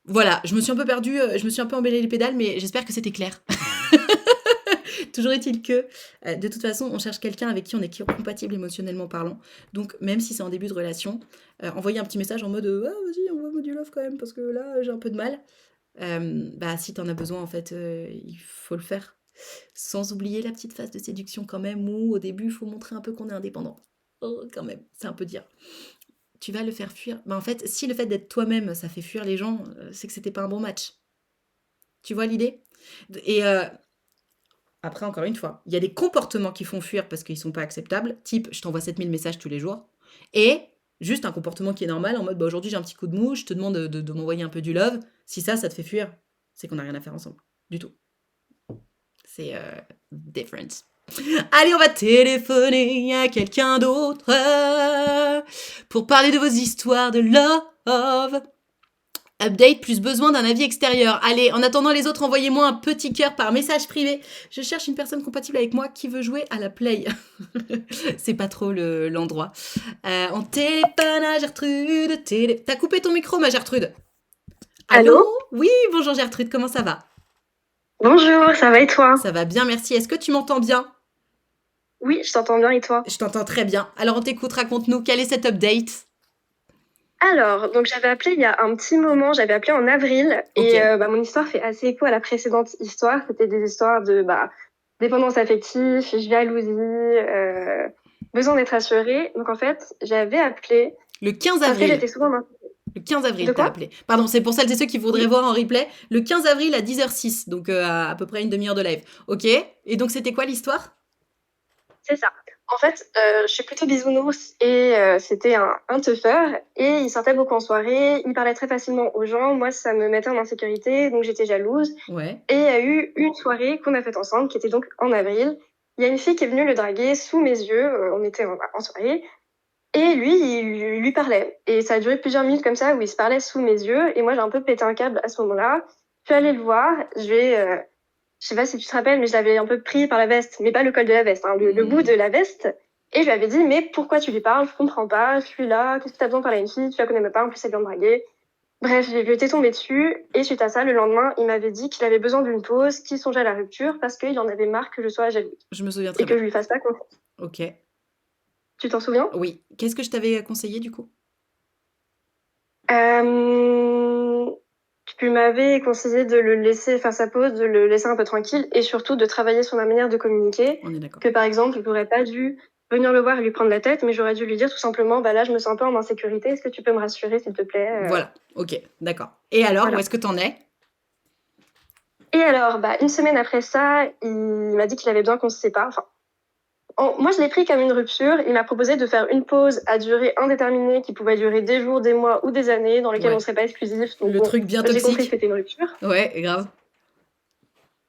Voilà, je me suis un peu perdue, je me suis un peu embellé les pédales, mais j'espère que c'était clair. Toujours est-il que, de toute façon, on cherche quelqu'un avec qui on est compatible émotionnellement parlant. Donc, même si c'est en début de relation, envoyer un petit message en mode ah, vas-y, envoie-moi du love quand même, parce que là, j'ai un peu de mal. Si t'en as besoin, en fait, il faut le faire. Sans oublier la petite phase de séduction quand même, où au début, il faut montrer un peu qu'on est indépendant. Oh, quand même, c'est un peu dire. Tu vas le faire fuir. En fait, si le fait d'être toi-même, ça fait fuir les gens, c'est que c'était pas un bon match. Tu vois l'idée? Et après, encore une fois, il y a des comportements qui font fuir parce qu'ils sont pas acceptables, type je t'envoie 7000 messages tous les jours, et juste un comportement qui est normal en mode bah, aujourd'hui j'ai un petit coup de mou, je te demande de m'envoyer un peu du love. Si ça te fait fuir, c'est qu'on n'a rien à faire ensemble. Du tout. C'est different. Allez, on va téléphoner à quelqu'un d'autre pour parler de vos histoires de love. Update plus besoin d'un avis extérieur. Allez, en attendant les autres, envoyez-moi un petit cœur par message privé. Je cherche une personne compatible avec moi qui veut jouer à la play. C'est pas trop l'endroit. On téléphone à Gertrude. T'as coupé ton micro, ma Gertrude? Allô? Oui, bonjour Gertrude, comment ça va? Bonjour, ça va et toi? Ça va bien, merci. Est-ce que tu m'entends bien? Oui, je t'entends bien et toi? Je t'entends très bien. Alors on t'écoute, raconte-nous, quel est cet update? Alors, donc j'avais appelé il y a un petit moment, j'avais appelé en avril Ok. et mon histoire fait assez écho à la précédente histoire. C'était des histoires de dépendance affective, jalousie, besoin d'être assurée. Donc en fait, j'avais appelé Le 15 parce que avril. j'étais souvent dans... Le 15 De avril, t'as quoi? appelé. Pardon, c'est pour celles et ceux qui voudraient Oui, voir en replay. Le 15 avril à 10h06, donc à peu près une demi-heure de live. Ok. Et donc, c'était quoi l'histoire? c'est ça. En fait, je suis plutôt bisounours et c'était un teufeur et il sortait beaucoup en soirée, il parlait très facilement aux gens. Moi, ça me mettait en insécurité, donc j'étais jalouse. Ouais. Et il y a eu une soirée qu'on a faite ensemble, qui était donc en avril. Il y a une fille qui est venue le draguer sous mes yeux, on était en soirée, et lui, il lui parlait. Et ça a duré plusieurs minutes comme ça, où il se parlait sous mes yeux, et moi j'ai un peu pété un câble à ce moment-là. Je suis allée le voir, je sais pas si tu te rappelles, mais je l'avais un peu pris par la veste, mais pas le col de la veste, hein, le bout de la veste. Et je lui avais dit, mais pourquoi tu lui parles? Je comprends pas, je suis là, qu'est-ce que t'as besoin de parler à une fille? Tu la connais même pas, en plus elle vient de draguer. Bref, j'ai été tombée dessus et suite à ça, le lendemain, il m'avait dit qu'il avait besoin d'une pause, qu'il songeait à la rupture parce qu'il en avait marre que je sois jalouse Je me souviens et très que bien. je lui fasse pas confiance. Ok. Tu t'en souviens? Oui. Qu'est-ce que je t'avais conseillé du coup? euh... Tu m'avais conseillé de le laisser faire sa pause, de le laisser un peu tranquille et surtout de travailler sur ma manière de communiquer. On est d'accord. Que par exemple, je n'aurais pas dû venir le voir et lui prendre la tête, mais j'aurais dû lui dire tout simplement, bah là, je me sens un peu en insécurité, est-ce que tu peux me rassurer, s'il te plaît? Voilà. Ok. D'accord. Et alors, où Voilà. est-ce que t'en es? Et alors, une semaine après ça, il m'a dit qu'il avait besoin qu'on se sépare. Enfin, moi, je l'ai pris comme une rupture. Il m'a proposé de faire une pause à durée indéterminée qui pouvait durer des jours, des mois ou des années, dans lesquelles on ne Ouais. serait pas exclusif. Donc Le bon, truc bien j'ai compris que toxique. c'était une rupture. Ouais, grave.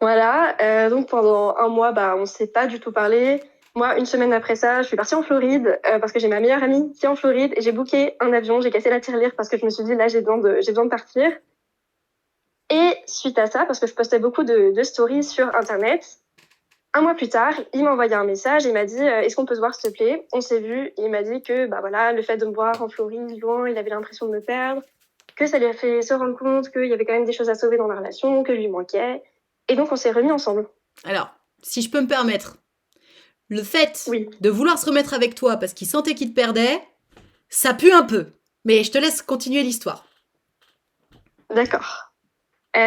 Voilà. Donc pendant un mois, on ne s'est pas du tout parlé. Moi, une semaine après ça, je suis partie en Floride parce que j'ai ma meilleure amie qui est en Floride et j'ai booké un avion. J'ai cassé la tirelire parce que je me suis dit là, j'ai besoin de partir. Et suite à ça, parce que je postais beaucoup de stories sur Internet, un mois plus tard, il m'a envoyé un message et il m'a dit est-ce qu'on peut se voir s'il te plaît? On s'est vu et il m'a dit que voilà, le fait de me voir en Floride, loin, il avait l'impression de me perdre, que ça lui a fait se rendre compte qu'il y avait quand même des choses à sauver dans la relation, que lui manquait. Et donc on s'est remis ensemble. Alors, si je peux me permettre, le fait Oui, de vouloir se remettre avec toi parce qu'il sentait qu'il te perdait, ça pue un peu. Mais je te laisse continuer l'histoire. d'accord.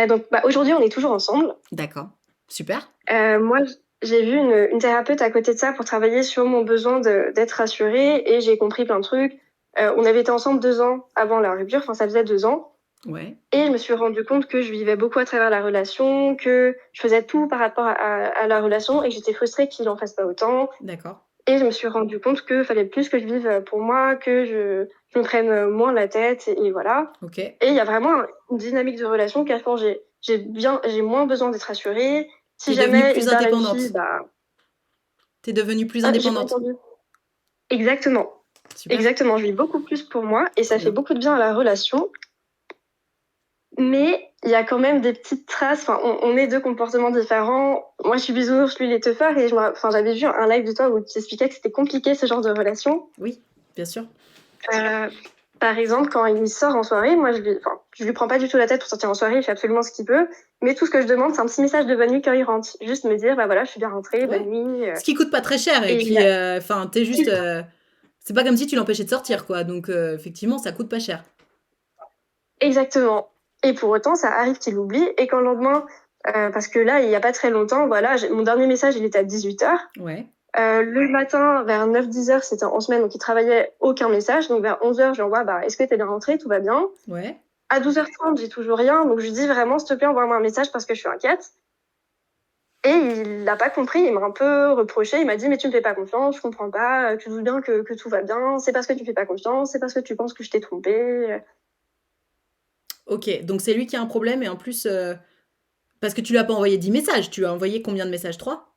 Donc aujourd'hui, on est toujours ensemble. D'accord. Super. Moi, j'ai vu une thérapeute à côté de ça pour travailler sur mon besoin d'être rassurée et j'ai compris plein de trucs. On avait été ensemble 2 ans avant la rupture, enfin ça faisait 2 ans. Ouais. Et je me suis rendu compte que je vivais beaucoup à travers la relation, que je faisais tout par rapport à la relation et que j'étais frustrée qu'il en fasse pas autant. D'accord. Et je me suis rendu compte qu'il fallait plus que je vive pour moi, que je me prenne moins la tête, et voilà. Ok. Et il y a vraiment une dynamique de relation qui a changé. J'ai moins besoin d'être rassurée. Si T'es devenue jamais plus il parle à une fille, indépendante. bah, T'es devenue plus j'ai pas indépendante. entendu. Exactement. Super. Exactement. Je vis beaucoup plus pour moi et Trop ça fait bien. beaucoup de bien à la relation. Mais il y a quand même des petites traces. Enfin, on est deux comportements différents. Moi, je suis bisounours, lui, il est teufeur. Et j'avais vu un live de toi où tu expliquais que c'était compliqué ce genre de relation. Oui, bien sûr. Euh, Par exemple, quand il sort en soirée, moi, je lui prends pas du tout la tête pour sortir en soirée. Il fait absolument ce qu'il peut. Mais tout ce que je demande, c'est un petit message de bonne nuit quand il rentre. Juste me dire, bah voilà, je suis bien rentrée, bonne Ouais. nuit. Ce qui coûte pas très cher. Et Et puis, enfin, t'es juste. C'est pas comme si tu l'empêchais de sortir, quoi. Donc, effectivement, ça coûte pas cher. exactement. Et pour autant, ça arrive qu'il oublie. Et quand le lendemain, parce que là, il y a pas très longtemps, voilà, mon dernier message, il était à 18h. Ouais. Le matin, vers 9-10h, c'était en semaine, donc il travaillait aucun message. Donc vers 11h, je lui envoie, bah, est-ce que t'es bien rentré? Tout va bien. Ouais. À 12h30, j'ai toujours rien. Donc je lui dis vraiment, s'il te plaît, envoie-moi un message parce que je suis inquiète. Et il n'a pas compris, il m'a un peu reproché. Il m'a dit, mais tu me fais pas confiance, je comprends pas. Tu doutes bien que tout va bien. C'est parce que tu me fais pas confiance, c'est parce que tu penses que je t'ai trompé. Ok. Donc, c'est lui qui a un problème. Et en plus, parce que tu lui as pas envoyé 10 messages. Tu lui as envoyé combien de messages? 3?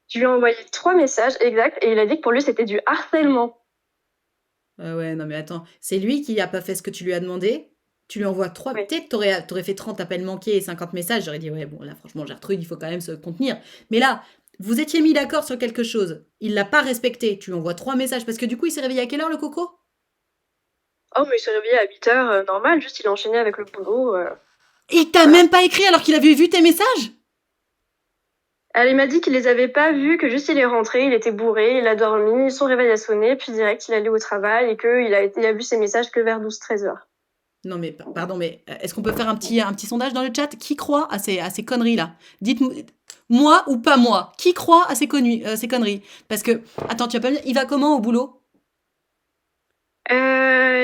Je lui ai envoyé 3 messages exacts et il a dit que pour lui, c'était du harcèlement. Ouais, non, mais attends. C'est lui qui a pas fait ce que tu lui as demandé. Tu lui envoies 3. Oui. Peut-être t'aurais fait 30 appels manqués et 50 messages. J'aurais dit, ouais, bon, là, franchement, Gertrude, il faut quand même se contenir. Mais là, vous étiez mis d'accord sur quelque chose. Il l'a pas respecté. Tu lui envoies 3 messages. Parce que du coup, il s'est réveillé à quelle heure, le coco? Oh, mais il s'est réveillé à 8h, normal, juste il a enchaîné avec le boulot. Il t'a Voilà. même pas écrit alors qu'il avait vu tes messages? Elle m'a dit qu'il les avait pas vus, que juste il est rentré, il était bourré, il a dormi, son réveil a sonné, puis direct il allait au travail et il a vu ses messages que vers 12-13h. Non, mais pardon, mais est-ce qu'on peut faire un petit sondage dans le chat? Qui croit à ces conneries-là? Dites-moi, moi ou pas moi? Qui croit à ces conneries? Parce que, attends, tu vas pas me dire, il va comment au boulot?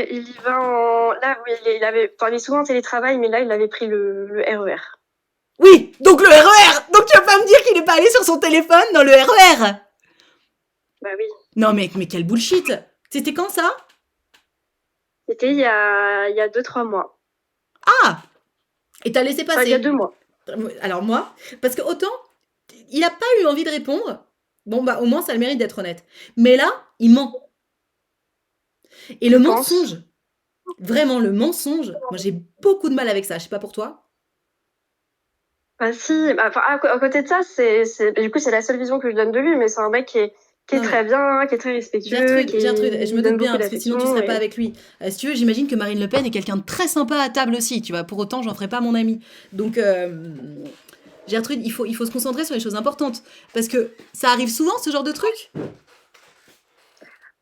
Il y va en. Là, oui, il est souvent en télétravail, mais là, il avait pris le RER. Oui, donc le RER! Donc tu vas pas me dire qu'il est pas allé sur son téléphone dans le RER? Bah oui. Non, mais quel bullshit! C'était quand ça? C'était il y a 2-3 mois. Ah! Et t'as laissé Enfin, il y a passer. 2 mois. Alors moi, parce que autant, il a pas eu envie de répondre. Bon, bah au moins ça a le mérite d'être honnête. Mais là, il ment. Et le Tu penses? mensonge, vraiment le mensonge, moi j'ai beaucoup de mal avec ça. Je sais pas pour toi. Bah si, bah, enfin, à côté de ça, du coup, c'est la seule vision que je donne de lui, mais c'est un mec qui est Non mais très bien, qui est très respectueux, Gertrude, je me il doute donne bien, beaucoup parce que sinon tu d'affection. serais pas avec lui. Si tu veux, j'imagine que Marine Le Pen est quelqu'un de très sympa à table aussi, tu vois. Pour autant, j'en ferai pas mon ami. Donc, Gertrude, il faut se concentrer sur les choses importantes. Parce que ça arrive souvent, ce genre de truc.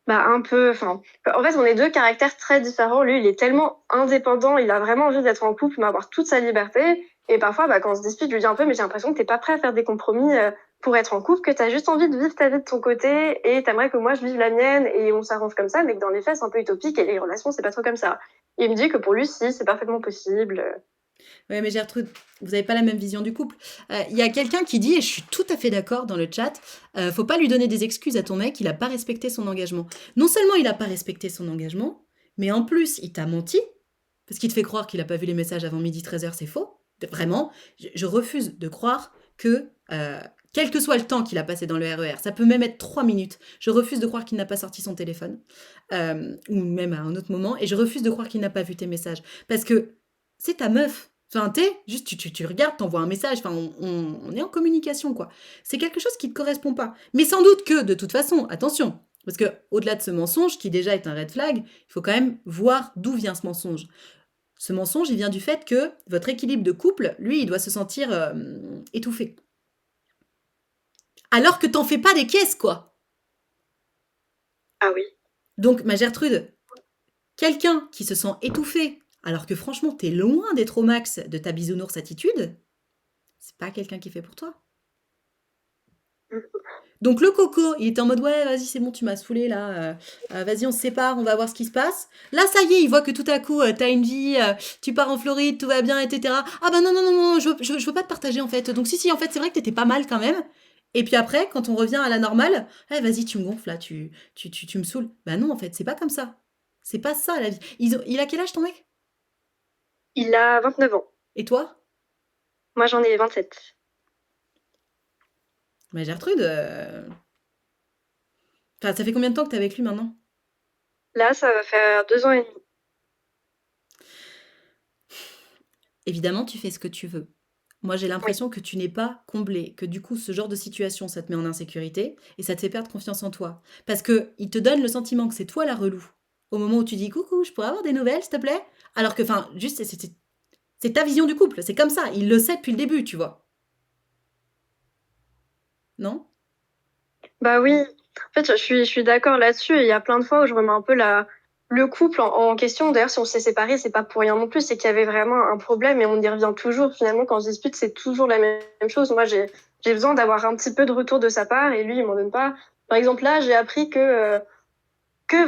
Bah, un peu, enfin, en fait, on est deux caractères très différents. Lui, il est tellement indépendant, il a vraiment envie d'être en couple, mais avoir toute sa liberté. Et parfois, bah, quand on se dispute, je lui dis un peu, mais j'ai l'impression que t'es pas prêt à faire des compromis pour être en couple, que t'as juste envie de vivre ta vie de ton côté et t'aimerais que moi je vive la mienne et on s'arrange comme ça, mais que dans les faits, c'est un peu utopique et les relations, c'est pas trop comme ça. Et il me dit que pour lui, si, c'est parfaitement possible. Ouais, mais Gertrude, vous n'avez pas la même vision du couple. Il y a quelqu'un qui dit, et je suis tout à fait d'accord dans le chat, faut pas lui donner des excuses à ton mec, il a pas respecté son engagement. Non seulement il a pas respecté son engagement, mais en plus il t'a menti, parce qu'il te fait croire qu'il a pas vu les messages avant midi 13h, c'est faux. Vraiment, je refuse de croire que, quel que soit le temps qu'il a passé dans le RER, ça peut même être 3 minutes, je refuse de croire qu'il n'a pas sorti son téléphone, ou même à un autre moment, et je refuse de croire qu'il n'a pas vu tes messages. Parce que c'est ta meuf. Enfin, juste tu regardes, t'envoies un message, enfin, on est en communication, quoi. C'est quelque chose qui te correspond pas. Mais sans doute que, de toute façon, attention, parce que au-delà de ce mensonge, qui déjà est un red flag, il faut quand même voir d'où vient ce mensonge. Ce mensonge, il vient du fait que votre équilibre de couple, lui, il doit se sentir étouffé. Alors que t'en fais pas des caisses, quoi. Ah oui. Donc, ma Gertrude, quelqu'un qui se sent étouffé, alors que franchement, t'es loin d'être au max de ta bisounours attitude, c'est pas quelqu'un qui est fait pour toi. Donc le coco, il était en mode ouais, vas-y, c'est bon, tu m'as saoulé là, vas-y, on se sépare, on va voir ce qui se passe. Là, ça y est, il voit que tout à coup, t'as une vie, tu pars en Floride, tout va bien, etc. Ah ben non, non, non, non, je veux pas te partager en fait. Donc si, en fait, c'est vrai que t'étais pas mal quand même. Et puis après, quand on revient à la normale, eh, vas-y, tu me gonfles là, tu me saoules. Bah non, en fait, c'est pas comme ça. C'est pas ça la vie. Il a quel âge ton mec? Il a 29 ans. Et toi? Moi, j'en ai 27. Bah Gertrude, enfin, ça fait combien de temps que t'es avec lui maintenant? Là, ça va faire 2 ans et demi. Évidemment, tu fais ce que tu veux. Moi, j'ai Oui. l'impression que tu n'es pas comblé, que du coup, ce genre de situation, ça te met en insécurité et ça te fait perdre confiance en toi. Parce que il te donne le sentiment que c'est toi la relou. Au moment où tu dis coucou, je pourrais avoir des nouvelles, s'il te plaît? Alors que, enfin, juste, c'est ta vision du couple, c'est comme ça. Il le sait depuis le début, tu vois. Non? Bah oui, en fait, je suis d'accord là-dessus. Il y a plein de fois où je remets un peu le couple en question. D'ailleurs, si on s'est séparés, c'est pas pour rien non plus, c'est qu'il y avait vraiment un problème et on y revient toujours. Finalement, quand on se dispute, c'est toujours la même chose. Moi, j'ai besoin d'avoir un petit peu de retour de sa part et lui, il m'en donne pas. Par exemple, là, j'ai appris que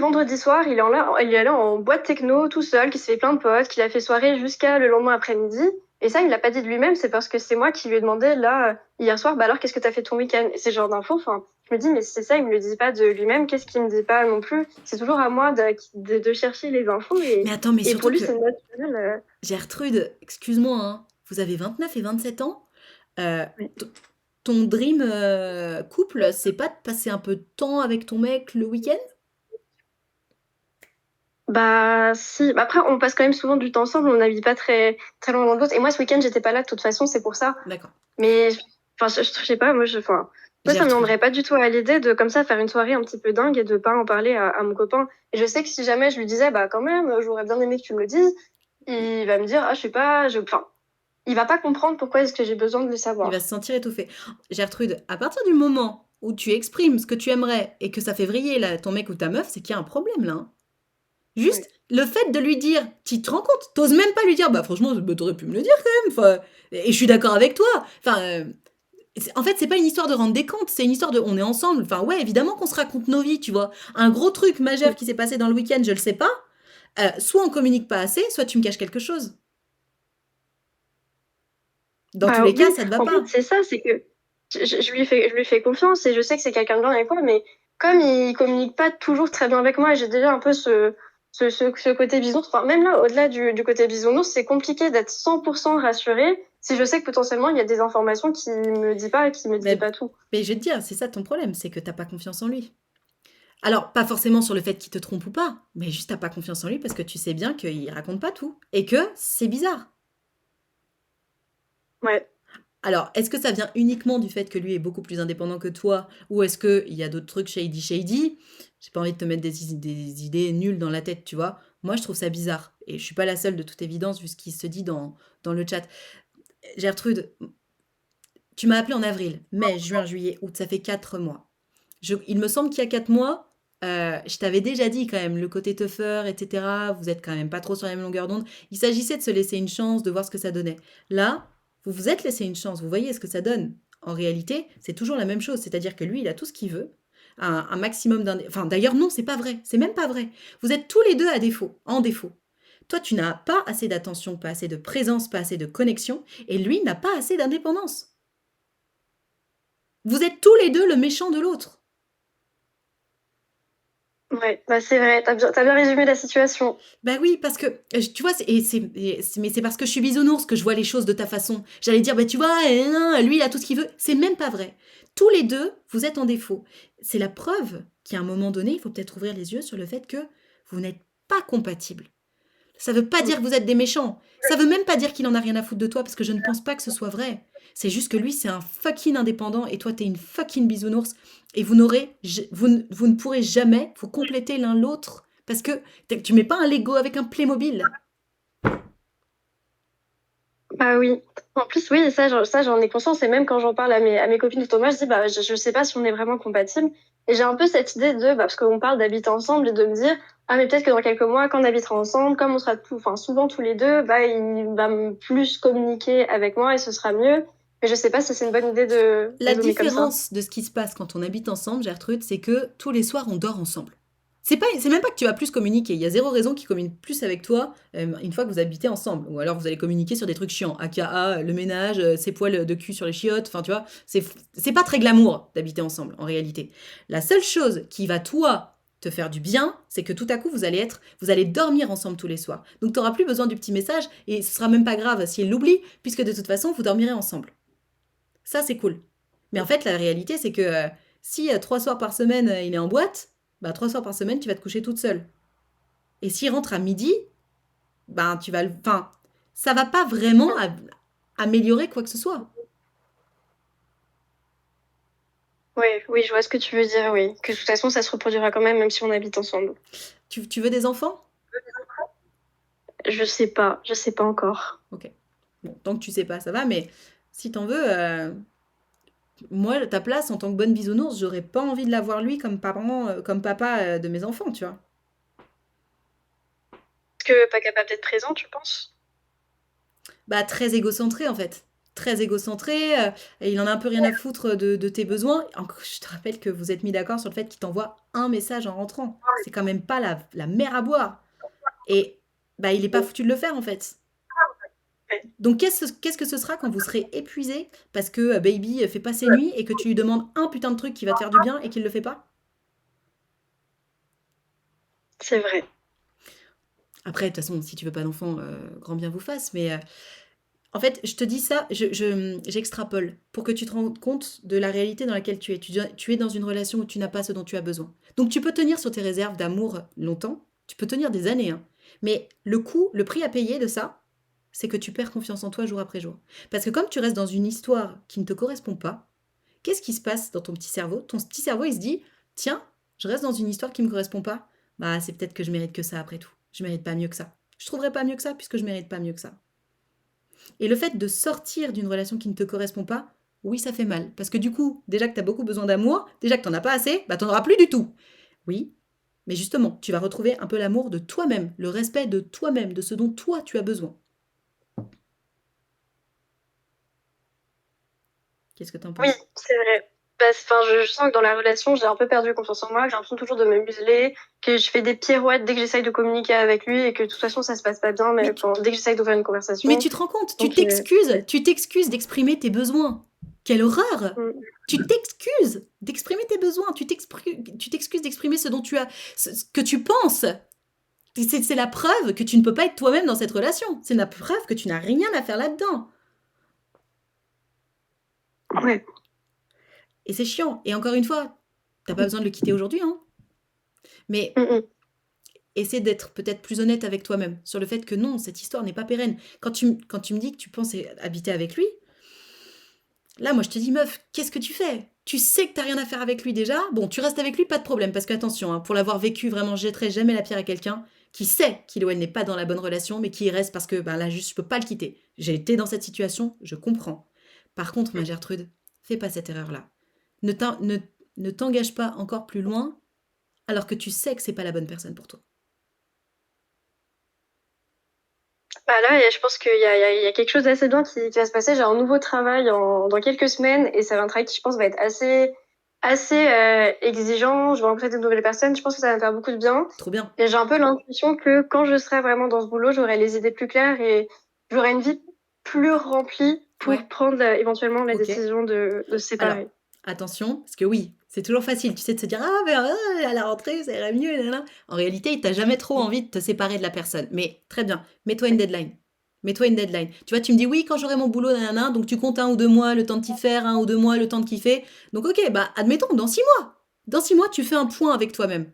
vendredi soir, il est allé en boîte techno tout seul, qu'il s'est fait plein de potes, qu'il a fait soirée jusqu'à le lendemain après-midi. Et ça, il l'a pas dit de lui-même, c'est parce que c'est moi qui lui ai demandé, là, hier soir, bah alors, qu'est-ce que t'as fait ton week-end? Et c'est ce genre d'infos, enfin, je me dis, mais c'est ça, il me le dit pas de lui-même, qu'est-ce qu'il me dit pas non plus? C'est toujours à moi de chercher les infos Mais attends, mais et pour surtout lui, que c'est naturel. Gertrude, excuse-moi, hein, vous avez 29 et 27 ans. Euh, Ouais. t- Ton dream couple, c'est pas de passer un peu de temps avec ton mec le week-end? Bah, si. Bah, après, on passe quand même souvent du temps ensemble, on n'habite pas très, très loin l'un de l'autre. Et moi, ce week-end, j'étais pas là, de toute façon, c'est pour ça. D'accord. Mais enfin, je sais pas, moi, ça me Gertrude. viendrait pas du tout à l'idée de comme ça faire une soirée un petit peu dingue et de pas en parler à mon copain. Et je sais que si jamais je lui disais, bah quand même, j'aurais bien aimé que tu me le dises, il va me dire, ah, je sais pas, enfin, il va pas comprendre pourquoi est-ce que j'ai besoin de le Il va se savoir. sentir étouffé. Gertrude, à partir du moment où tu exprimes ce que tu aimerais et que ça fait vriller là, ton mec ou ta meuf, c'est qu'il y a un problème là, hein. Juste Ouais. le fait de lui dire, tu te rends compte, t'oses même pas lui dire, bah franchement, bah, t'aurais pu me le dire quand même. Enfin, et je suis d'accord avec toi. Enfin, en fait, c'est pas une histoire de rendre des comptes, c'est une histoire de on est ensemble. Enfin, ouais, évidemment qu'on se raconte nos vies, tu vois. Un gros truc majeur qui s'est passé dans le week-end, je le sais pas. Soit on communique pas assez, soit tu me caches quelque chose. Dans tous Bah les cas, oui, ça te va en fait, pas. c'est ça, c'est que je lui fais confiance et je sais que c'est quelqu'un de bien avec moi, mais comme il communique pas toujours très bien avec moi, et j'ai déjà un peu ce côté bisounours, enfin, même là, au-delà du côté bisounours, c'est compliqué d'être 100% rassurée si je sais que potentiellement il y a des informations qu'il me dit pas et qu'il me dit Mais, pas tout. mais je vais te dire, c'est ça ton problème, c'est que t'as pas confiance en lui. Alors, pas forcément sur le fait qu'il te trompe ou pas, mais juste t'as pas confiance en lui parce que tu sais bien qu'il raconte pas tout. Et que c'est bizarre. Ouais. Alors, est-ce que ça vient uniquement du fait que lui est beaucoup plus indépendant que toi, ou est-ce qu'il y a d'autres trucs shady shady? J'ai pas envie de te mettre des idées nulles dans la tête, tu vois. Moi, je trouve ça bizarre. Et je suis pas la seule de toute évidence, vu ce qui se dit dans le chat. Gertrude, tu m'as appelé en avril, mai, juin, juillet, août, ça fait 4 mois. Il me semble qu'il y a 4 mois, je t'avais déjà dit quand même, le côté tougher, etc. Vous êtes quand même pas trop sur la même longueur d'onde. Il s'agissait de se laisser une chance, de voir ce que ça donnait. Là, vous vous êtes laissé une chance, vous voyez ce que ça donne. En réalité, c'est toujours la même chose, c'est-à-dire que lui, il a tout ce qu'il veut, un maximum d'un... Enfin, d'ailleurs, non, c'est pas vrai, c'est même pas vrai. Vous êtes tous les deux à défaut, en défaut. Toi, tu n'as pas assez d'attention, pas assez de présence, pas assez de connexion, et lui n'a pas assez d'indépendance. Vous êtes tous les deux le méchant de l'autre. Ouais, bah c'est vrai, t'as bien résumé la situation. Bah oui, parce que tu vois, mais c'est parce que je suis bisounours que je vois les choses de ta façon. J'allais dire, bah tu vois, lui il a tout ce qu'il veut. C'est même pas vrai. Tous les deux, vous êtes en défaut. C'est la preuve qu'à un moment donné, il faut peut-être ouvrir les yeux sur le fait que vous n'êtes pas compatibles. Ça veut pas Mm. dire que vous êtes des méchants. Ça veut même pas dire qu'il en a rien à foutre de toi parce que je ne pense pas que ce soit vrai. C'est juste que lui, c'est un fucking indépendant et toi, t'es une fucking bisounours et vous ne pourrez jamais vous compléter l'un l'autre parce que tu mets pas un Lego avec un Playmobil. Bah oui. En plus, oui, ça, j'en ai conscience. Et même quand j'en parle à mes copines de Thomas, je dis, bah, je sais pas si on est vraiment compatibles. Et j'ai un peu cette idée bah, parce qu'on parle d'habiter ensemble et de me dire, ah, mais peut-être que dans quelques mois, quand on habitera ensemble, comme on sera enfin, souvent tous les deux, bah, il va plus communiquer avec moi et ce sera mieux. Mais je sais pas si c'est une bonne idée de La raisonner comme ça. différence de ce qui se passe quand on habite ensemble, Gertrude, c'est que tous les soirs, on dort ensemble. C'est même pas que tu vas plus communiquer. Il y a zéro raison qu'il communique plus avec toi une fois que vous habitez ensemble. Ou alors vous allez communiquer sur des trucs chiants. AKA, le ménage, ses poils de cul sur les chiottes. Enfin, tu vois, c'est pas très glamour d'habiter ensemble, en réalité. La seule chose qui va, toi, te faire du bien, c'est que tout à coup, vous allez dormir ensemble tous les soirs. Donc, tu n'auras plus besoin du petit message et ce sera même pas grave si elle l'oublie, puisque de toute façon, vous dormirez ensemble. Ça, c'est cool. Mais en fait, la réalité, c'est que si 3 soirs par semaine, il est en boîte, bah 3 soirs par semaine, tu vas te coucher toute seule. Et s'il rentre à midi, ben tu vas enfin, ça va pas vraiment améliorer quoi que ce soit. Ouais, oui, je vois ce que tu veux dire, oui. Que de toute façon, ça se reproduira quand même si on habite ensemble. Tu veux des enfants? Je sais pas encore. Ok. Bon, tant que tu sais pas, ça va, mais si t'en veux, moi, ta place en tant que bonne bisounours, j'aurais pas envie de l'avoir lui comme papa de mes enfants, tu vois. Est-ce que pas capable d'être présent, tu penses? Bah, très égocentré en fait. Très égocentré, et il en a un peu rien à foutre de tes besoins. Je te rappelle que vous êtes mis d'accord sur le fait qu'il t'envoie un message en rentrant. C'est quand même pas la mer à boire. Et bah, il est pas foutu de le faire en fait. Ouais. Donc qu'est-ce que ce sera quand vous serez épuisé parce que Baby fait pas ses nuits et que tu lui demandes un putain de truc qui va te faire du bien et qu'il le fait pas? C'est vrai. Après, de toute façon, si tu veux pas d'enfant, grand bien vous fasse, mais en fait, je te dis ça, j'extrapole pour que tu te rendes compte de la réalité dans laquelle tu es. Tu es dans une relation où tu n'as pas ce dont tu as besoin. Donc tu peux tenir sur tes réserves d'amour longtemps, tu peux tenir des années, hein. Mais le prix à payer de ça, c'est que tu perds confiance en toi jour après jour. Parce que comme tu restes dans une histoire qui ne te correspond pas, qu'est-ce qui se passe dans ton petit cerveau? Ton petit cerveau, il se dit, tiens, je reste dans une histoire qui ne me correspond pas. Bah, c'est peut-être que je mérite que ça après tout. Je mérite pas mieux que ça. Je trouverai pas mieux que ça puisque je mérite pas mieux que ça. Et le fait de sortir d'une relation qui ne te correspond pas, oui, ça fait mal. Parce que du coup, déjà que tu as beaucoup besoin d'amour, déjà que tu n'en as pas assez, bah, tu n'en auras plus du tout. Oui, mais justement, tu vas retrouver un peu l'amour de toi-même, le respect de toi-même, de ce dont toi tu as besoin. Qu'est-ce que tu en Oui, penses? c'est vrai. Enfin, je sens que dans la relation, j'ai un peu perdu confiance en moi, que j'ai l'impression toujours de me museler, que je fais des pirouettes dès que j'essaye de communiquer avec lui et que de toute façon, ça se passe pas bien, mais Mais, dès que j'essaye d'ouvrir une mais conversation. tu te rends compte, Donc, ouais. tu t'excuses d'exprimer tes besoins. Quelle horreur! Mm. Tu t'excuses d'exprimer tes besoins, tu t'excuses d'exprimer ce dont tu as, ce que tu penses. C'est la preuve que tu ne peux pas être toi-même dans cette relation. C'est la preuve que tu n'as rien à faire là-dedans. Ouais. Et c'est chiant. Et encore une fois, t'as pas besoin de le quitter aujourd'hui, hein. Mais Mm, mm. essaie d'être peut-être plus honnête avec toi-même sur le fait que non, cette histoire n'est pas pérenne. Quand tu me dis que tu penses habiter avec lui, là, moi, je te dis, meuf, qu'est-ce que tu fais? Tu sais que t'as rien à faire avec lui déjà. Bon, tu restes avec lui, pas de problème. Parce que, attention, hein, pour l'avoir vécu, vraiment, je jetterai jamais la pierre à quelqu'un qui sait qu'il ou elle n'est pas dans la bonne relation, mais qui y reste parce que, ben là, juste, je peux pas le quitter. J'ai été dans cette situation, je comprends. Par contre, ma Gertrude, fais pas cette erreur-là. Ne t'engage pas encore plus loin alors que tu sais que c'est pas la bonne personne pour toi. Bah là, je pense qu'il y a quelque chose d'assez bien qui va se passer. J'ai un nouveau travail dans quelques semaines et ça va un travail qui, je pense, va être assez exigeant. Je vais rencontrer de nouvelles personnes. Je pense que ça va me faire beaucoup de bien. Trop bien. Et j'ai un peu l'intuition que quand je serai vraiment dans ce boulot, j'aurai les idées plus claires et j'aurai une vie plus remplie Ouais, pour prendre éventuellement la ok. décision de se Alors, séparer. attention, parce que oui, c'est toujours facile, tu sais, de se dire ah, mais à la rentrée, ça irait mieux. Là, là. En réalité, t'as jamais trop envie de te séparer de la personne. Mais très bien, mets-toi une deadline. Mets-toi une deadline. Tu vois, tu me dis oui, quand j'aurai mon boulot, nanana, donc tu comptes 1 ou 2 mois le temps de t'y faire, 1 ou 2 mois le temps de kiffer. Donc, ok, bah, admettons, dans 6 mois. Dans 6 mois, tu fais un point avec toi-même.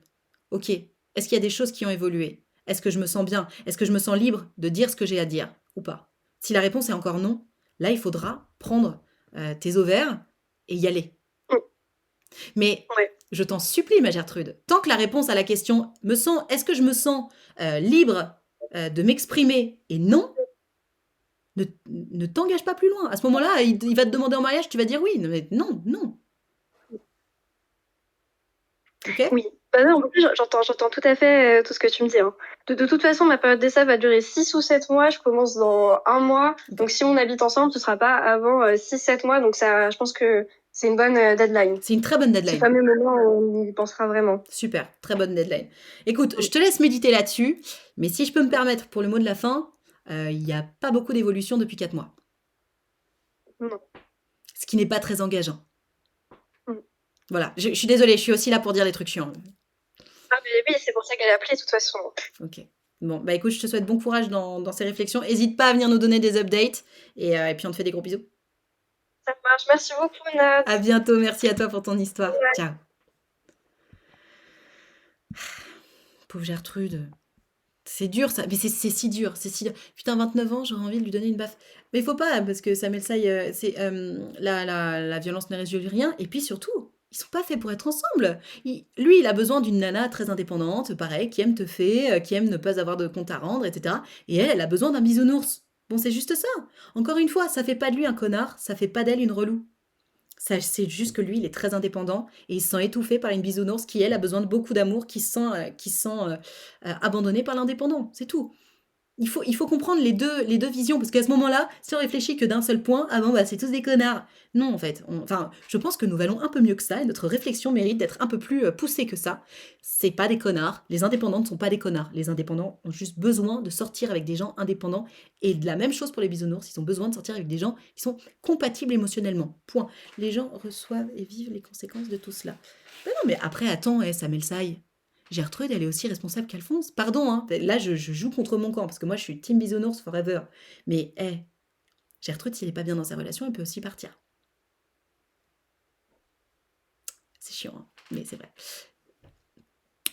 Ok, est-ce qu'il y a des choses qui ont évolué? Est-ce que je me sens bien? Est-ce que je me sens libre de dire ce que j'ai à dire ou pas? Si la réponse est encore non, là, il faudra prendre tes ovaires et y aller. Mm. Mais Ouais. je t'en supplie, ma Gertrude, tant que la réponse à la question est-ce que je me sens libre de m'exprimer et non, ne t'engage pas plus loin. À ce moment-là, il va te demander en mariage, tu vas dire oui. Mais non, non. Ok? Oui. Bah non, en plus, j'entends tout à fait tout ce que tu me dis, hein. De toute façon, ma période d'essai va durer 6 ou 7 mois. Je commence dans un mois. Ok. Donc, si on habite ensemble, ce sera pas avant 6-7 mois. Donc, ça, je pense que c'est une bonne deadline. C'est une très bonne Ce deadline. fameux moment où on y pensera vraiment. Super, très bonne deadline. Écoute, je te laisse méditer là-dessus, mais si je peux me permettre pour le mot de la fin, il n'y a pas beaucoup d'évolution depuis 4 mois. Non. Ce qui n'est pas très engageant. Mm. Voilà, je suis désolée, je suis aussi là pour dire les trucs chiants. Ah, mais oui, c'est pour ça qu'elle a appelé, de toute façon. Ok. Bon, bah écoute, je te souhaite bon courage dans ces réflexions. N'hésite pas à venir nous donner des updates. Et puis on te fait des gros bisous. Ça marche. Merci beaucoup, Nat. À bientôt, merci à toi pour ton histoire. Ouais. Ciao. Pauvre Gertrude. C'est dur ça, mais c'est si dur, c'est si dur. Putain, 29 ans, j'aurais envie de lui donner une baffe. Mais il faut pas, parce que Samuel Saï, la violence ne résout rien. Et puis surtout, ils sont pas faits pour être ensemble. Lui, il a besoin d'une nana très indépendante, pareil, qui aime tefer, qui aime ne pas avoir de compte à rendre, etc. Et elle a besoin d'un bisounours. Bon, c'est juste ça. Encore une fois, ça fait pas de lui un connard, ça fait pas d'elle une relou. C'est juste que lui, il est très indépendant et il se sent étouffé par une bisounours qui, elle, a besoin de beaucoup d'amour, qui se sent abandonné par l'indépendant. C'est tout. Il faut comprendre les deux visions, parce qu'à ce moment-là, si on réfléchit que d'un seul point, ah bon, bah, c'est tous des connards. Non, en fait. Enfin, je pense que nous valons un peu mieux que ça, et notre réflexion mérite d'être un peu plus poussée que ça. C'est pas des connards. Les indépendants ne sont pas des connards. Les indépendants ont juste besoin de sortir avec des gens indépendants, et de la même chose pour les bisounours, ils ont besoin de sortir avec des gens qui sont compatibles émotionnellement. Point. Les gens reçoivent et vivent les conséquences de tout cela. Ben non, mais après, attends, Samuel Saï. Gertrude, elle est aussi responsable qu'Alphonse. Pardon, hein. Là, je joue contre mon camp, parce que moi, je suis team bisounours forever. Mais, Gertrude, s'il n'est pas bien dans sa relation, elle peut aussi partir. C'est chiant, hein, mais c'est vrai.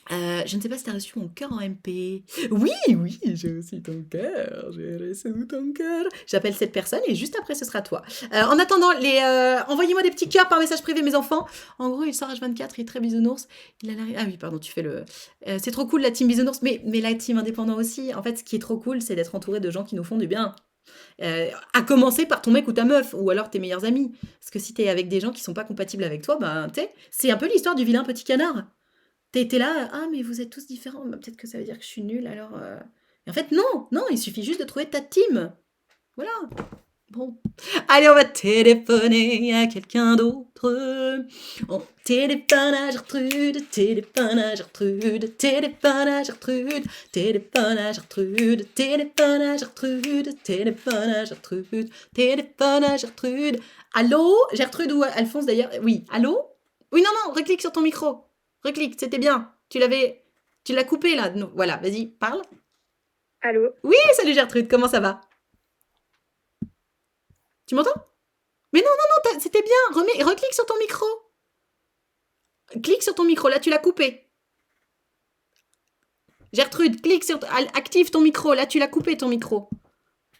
Je ne sais pas si tu as reçu mon cœur en MP. Oui, j'ai reçu ton cœur. J'ai reçu ton cœur. J'appelle cette personne et juste après, ce sera toi. En attendant, envoyez-moi des petits cœurs par message privé, mes enfants. En gros, il sort H24, il est très bisounours. Ah oui, pardon, tu fais le... c'est trop cool, la team bisounours, mais la team indépendant aussi. En fait, ce qui est trop cool, c'est d'être entouré de gens qui nous font du bien. À commencer par ton mec ou ta meuf, ou alors tes meilleurs amis. Parce que si t'es avec des gens qui sont pas compatibles avec toi, ben, c'est un peu l'histoire du vilain petit canard. T'es là, ah mais vous êtes tous différents, bah, peut-être que ça veut dire que je suis nulle, alors... Et en fait, non, il suffit juste de trouver ta team. Voilà. Bon. Allez, on va téléphoner à quelqu'un d'autre. On téléphone à Gertrude, téléphone à Gertrude, téléphone à Gertrude, téléphone à Gertrude, téléphone à Gertrude, téléphone à Gertrude, téléphone à Gertrude. Allô, Gertrude ou Alphonse d'ailleurs? Oui, allô? Oui, non, reclique sur ton micro. Reclique, c'était bien. Tu l'as coupé là. Non, voilà, vas-y, parle. Allô? Oui, salut Gertrude, comment ça va? Tu m'entends? Mais non, c'était bien. Reclique sur ton micro. Clique sur ton micro, là tu l'as coupé. Gertrude, active ton micro, là tu l'as coupé ton micro.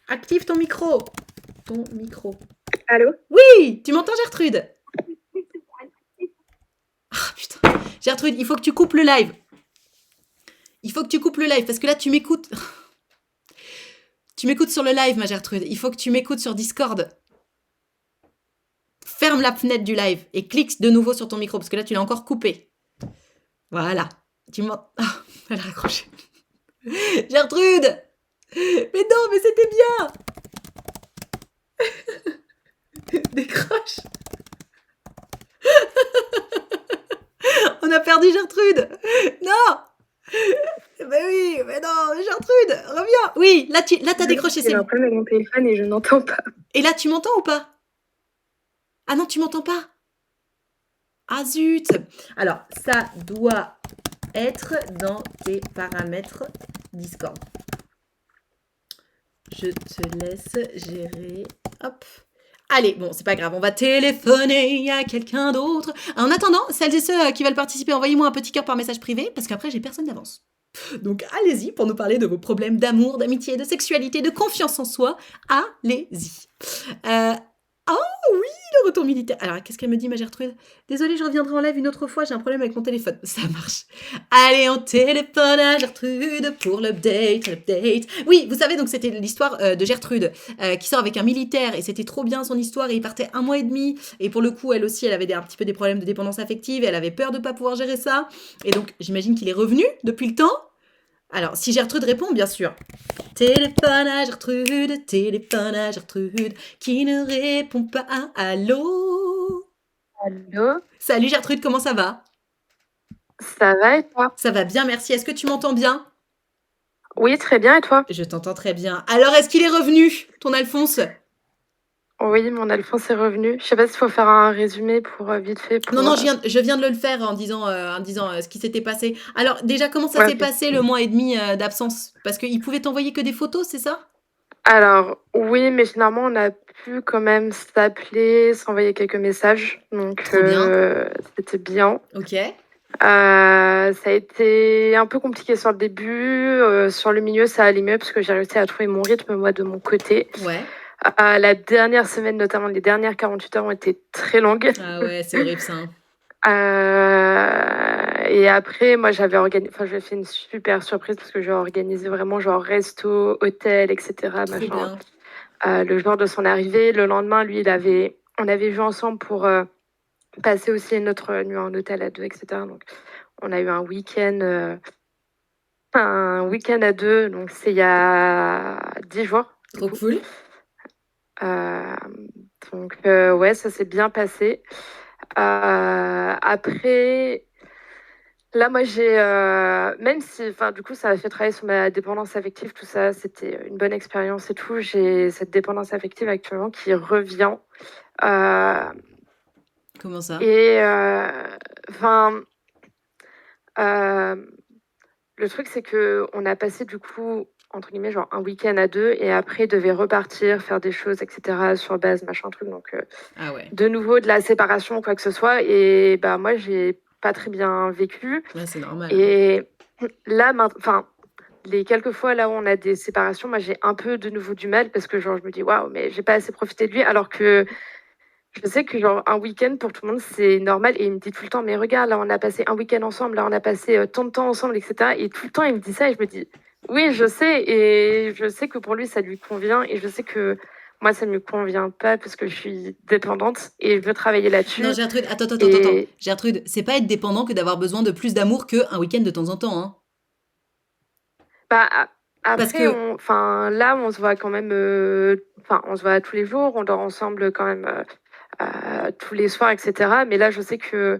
Active ton micro. Ton micro. Allô? Oui, tu m'entends Gertrude? Ah putain. Gertrude, il faut que tu coupes le live. Il faut que tu coupes le live parce que là, tu m'écoutes. Tu m'écoutes sur le live, ma Gertrude. Il faut que tu m'écoutes sur Discord. Ferme la fenêtre du live et clique de nouveau sur ton micro parce que là, tu l'as encore coupé. Voilà. Tu m'entends. Ah, elle a raccroché. Gertrude! Mais non, mais c'était bien! Décroche! On a perdu Gertrude! Non! Mais oui, mais non, Gertrude, reviens! Oui, là t'as décroché. J'ai un problème avec mon téléphone et je n'entends pas. Et là, tu m'entends ou pas? Ah non, tu m'entends pas? Ah zut! Alors, ça doit être dans tes paramètres Discord. Je te laisse gérer. Hop. Allez, bon, c'est pas grave, on va téléphoner à quelqu'un d'autre. En attendant, celles et ceux qui veulent participer, envoyez-moi un petit cœur par message privé, parce qu'après, j'ai personne d'avance. Donc, allez-y pour nous parler de vos problèmes d'amour, d'amitié, de sexualité, de confiance en soi. Allez-y. Oh oui, le retour militaire. Alors, qu'est-ce qu'elle me dit, ma Gertrude? Désolée, je reviendrai en live une autre fois, j'ai un problème avec mon téléphone. Ça marche. Allez, on téléphone à Gertrude pour l'update. Oui, vous savez, donc c'était l'histoire de Gertrude qui sort avec un militaire et c'était trop bien son histoire et il partait 1 mois et demi. Et pour le coup, elle aussi, elle avait un petit peu des problèmes de dépendance affective et elle avait peur de pas pouvoir gérer ça. Et donc, j'imagine qu'il est revenu depuis le temps. Alors, si Gertrude répond, bien sûr. Téléphone à Gertrude, qui ne répond pas. Allô? Allô? Salut Gertrude, comment ça va? Ça va et toi? Ça va bien, merci. Est-ce que tu m'entends bien? Oui, très bien et toi? Je t'entends très bien. Alors, est-ce qu'il est revenu, ton Alphonse? Oui, mon Alphonse est revenu. Je sais pas s'il faut faire un résumé pour vite fait Non, pour. non, je viens de le faire en disant ce qui s'était passé. Alors, déjà, comment ça Ouais, s'est ok. passé le mois et demi d'absence? Parce qu'il pouvait t'envoyer que des photos, c'est ça? Alors, oui, mais finalement, on a pu quand même s'appeler, s'envoyer quelques messages. Donc, Trop bien. c'était bien. Ok. Ça a été un peu compliqué sur le début. Sur le milieu, ça allait mieux parce que j'ai réussi à trouver mon rythme, moi, de mon côté. Ouais. La dernière semaine, notamment les dernières 48 heures, ont été très longues. Ah ouais, c'est horrible ça, hein. Et après, moi, j'avais fait une super surprise parce que j'ai organisé vraiment genre resto, hôtel, etc. Trop Machin. bien. Le jour de son arrivée, le lendemain, lui, on avait vu ensemble pour passer aussi notre nuit en hôtel à deux, etc. Donc, on a eu un week-end à deux. Donc, c'est il y a 10 jours, du Trop coup. cool. Euh, donc, ouais, ça s'est bien passé. Après, là, moi, même si, enfin, du coup, ça a fait travailler sur ma dépendance affective, tout ça, c'était une bonne expérience et tout. J'ai cette dépendance affective actuellement qui revient. Euh, Comment ça? et, enfin, euh, le truc, c'est que on a passé, du coup, entre guillemets, genre un week-end à deux et après, devait repartir, faire des choses, etc., sur base, machin, truc. Donc, Ah ouais. de nouveau, de la séparation, quoi que ce soit. Et bah, moi, j'ai pas très bien vécu. Ouais, c'est normal, hein. Et là, enfin, les quelques fois là où on a des séparations, moi j'ai un peu de nouveau du mal parce que genre je me dis waouh, mais j'ai pas assez profité de lui alors que je sais que genre un week-end pour tout le monde c'est normal et il me dit tout le temps mais regarde là on a passé un week-end ensemble, là on a passé tant de temps ensemble, etc. Et tout le temps il me dit ça et je me dis oui je sais et je sais que pour lui ça lui convient et je sais que moi ça me convient pas parce que je suis dépendante et je veux travailler Non, là-dessus Gertrude, attends, attends, attends, attends. et Gertrude, c'est pas être dépendant que d'avoir besoin de plus d'amour qu'un week-end de temps en temps, hein. bah, Parce après, que, enfin, là, on se voit quand même, enfin, on se voit tous les jours, on dort ensemble quand même tous les soirs, etc. Mais là, je sais que,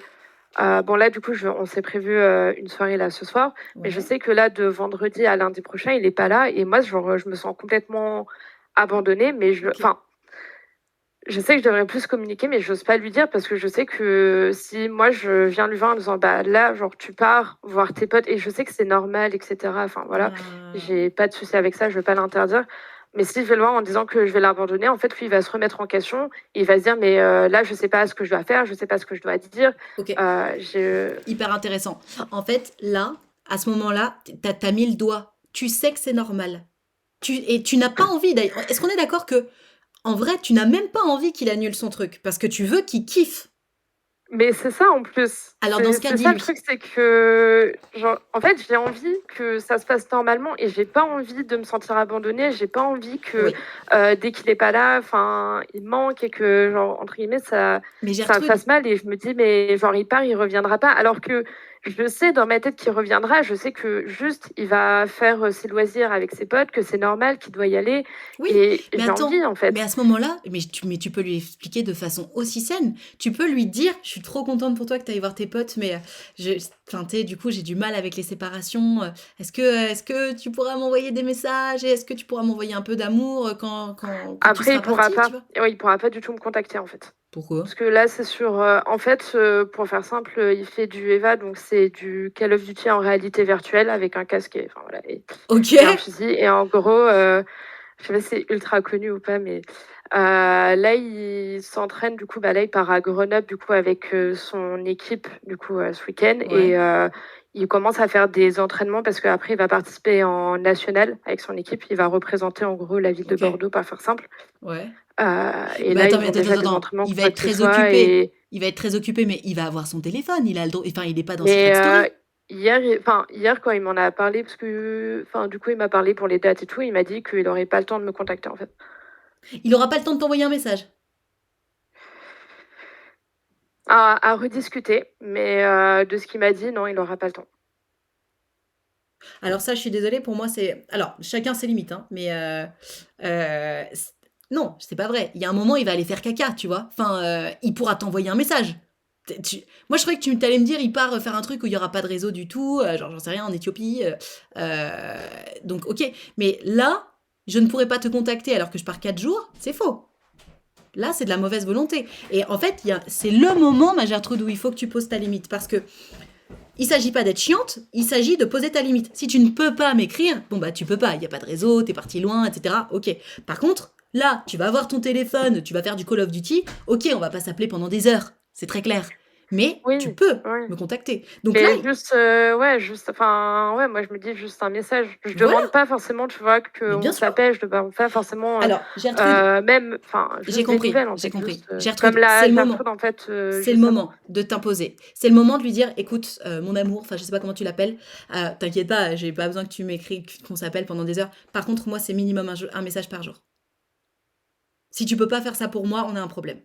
bon, là, du coup, on s'est prévu une soirée là ce soir, mais je ouais, sais que là, de vendredi à lundi prochain, il est pas là, et moi, genre, je me sens complètement abandonnée, mais ok. enfin, je sais que je devrais plus communiquer, mais j'ose pas lui dire parce que je sais que si moi je viens lui voir en disant bah là genre tu pars voir tes potes et je sais que c'est normal etc. Enfin voilà, Ah. j'ai pas de souci avec ça, je veux pas l'interdire. Mais si je vais le voir en disant que je vais l'abandonner, en fait lui il va se remettre en question, il va se dire mais là je sais pas ce que je dois faire, je sais pas ce que je dois dire. Ok, Je hyper intéressant. En fait, là, à ce moment-là, t'as mis le doigt. Tu sais que c'est normal. Et tu n'as pas envie d'ailleurs. Est-ce qu'on est d'accord que, en vrai, tu n'as même pas envie qu'il annule son truc parce que tu veux qu'il kiffe? Mais c'est ça en plus. Alors, dans ce cas, C'est ça le dis-lui. truc, c'est que genre, en fait, j'ai envie que ça se passe normalement et j'ai pas envie de me sentir abandonnée. J'ai pas envie que Oui. dès qu'il est pas là, enfin, il manque et que genre entre guillemets Mais ça me Gertrude, fasse mal et je me dis mais genre il part, il reviendra pas. Alors que je sais dans ma tête qu'il reviendra. Je sais que juste il va faire ses loisirs avec ses potes, que c'est normal, qu'il doit y aller oui, et mais j'ai envie attends, en mais à fait. ce moment-là, mais tu peux lui expliquer de façon aussi saine. Tu peux lui dire, je suis trop contente pour toi que tu ailles voir tes potes, mais enfin, du coup, j'ai du mal avec les séparations. Est-ce que tu pourras m'envoyer des messages et est-ce que tu pourras m'envoyer un peu d'amour quand tu Après seras parti, tu vois? il pourra pas du tout me contacter en fait. Pourquoi? Parce que là, c'est sur. En fait, pour faire simple, il fait du EVA, donc c'est du Call of Duty en réalité virtuelle avec un casque enfin, voilà, Ok. et un fusil. Et en gros, je sais pas si c'est ultra connu ou pas, mais là, il s'entraîne. Du coup, bah, là, il part à Grenoble du coup, avec son équipe du coup, ce week-end. Ouais, Et il commence à faire des entraînements parce qu'après, il va participer en national avec son équipe. Il va représenter en gros la ville de ok, Bordeaux, pour faire simple. ouais. Et Bah là, attends, ils mais ont attends, déjà attends, des attends. entraînements, Il va quoi être que ce très soit. occupé. Il va être très occupé, mais il va avoir son téléphone. Enfin, il est pas dans Mais Secret Story. hier, quand il m'en a parlé, parce que, enfin, du coup, il m'a parlé pour les dates et tout, il m'a dit qu'il n'aurait pas le temps de me contacter, en fait. Il aura pas le temps de t'envoyer un message. À rediscuter, mais de ce qu'il m'a dit, non, il n'aura pas le temps. Alors ça, je suis désolée, pour moi, c'est... Alors, chacun ses limites, hein, mais... non, c'est pas vrai. Il y a un moment, il va aller faire caca, tu vois. Enfin, il pourra t'envoyer un message. Moi, je croyais que tu allais me dire, il part faire un truc où il y aura pas de réseau du tout, genre, j'en sais rien, en Éthiopie. Euh, donc, ok. Mais là, je ne pourrais pas te contacter alors que je pars 4 jours. C'est faux. Là, c'est de la mauvaise volonté. Et en fait, c'est le moment, ma Gertrude, où il faut que tu poses ta limite. Parce que il s'agit pas d'être chiante, il s'agit de poser ta limite. Si tu ne peux pas m'écrire, bon bah tu peux pas, il y a pas de réseau, t'es parti loin, etc. Ok. Par contre, là, tu vas avoir ton téléphone, tu vas faire du Call of Duty, ok, on va pas s'appeler pendant des heures, c'est très clair. Mais Oui, tu peux oui. me contacter. Donc là, Mais juste, ouais, juste, enfin, ouais, moi je me dis juste un message. Je voilà. demande pas forcément, tu vois, Mais bien qu'on sûr. s'appelle, je demande pas forcément, Alors, Gertrude, même, enfin, j'ai juste des compris, nouvelles en j'ai fait, compris. juste comme Gertrude, c'est la le Gertrude moment. en fait, C'est le juste avant. moment de t'imposer. C'est le moment de lui dire, écoute, mon amour, enfin je sais pas comment tu l'appelles, t'inquiète pas, j'ai pas besoin que tu m'écris, qu'on s'appelle pendant des heures. Par contre, moi, c'est minimum un message par jour. Si tu peux pas faire ça pour moi, on a un problème.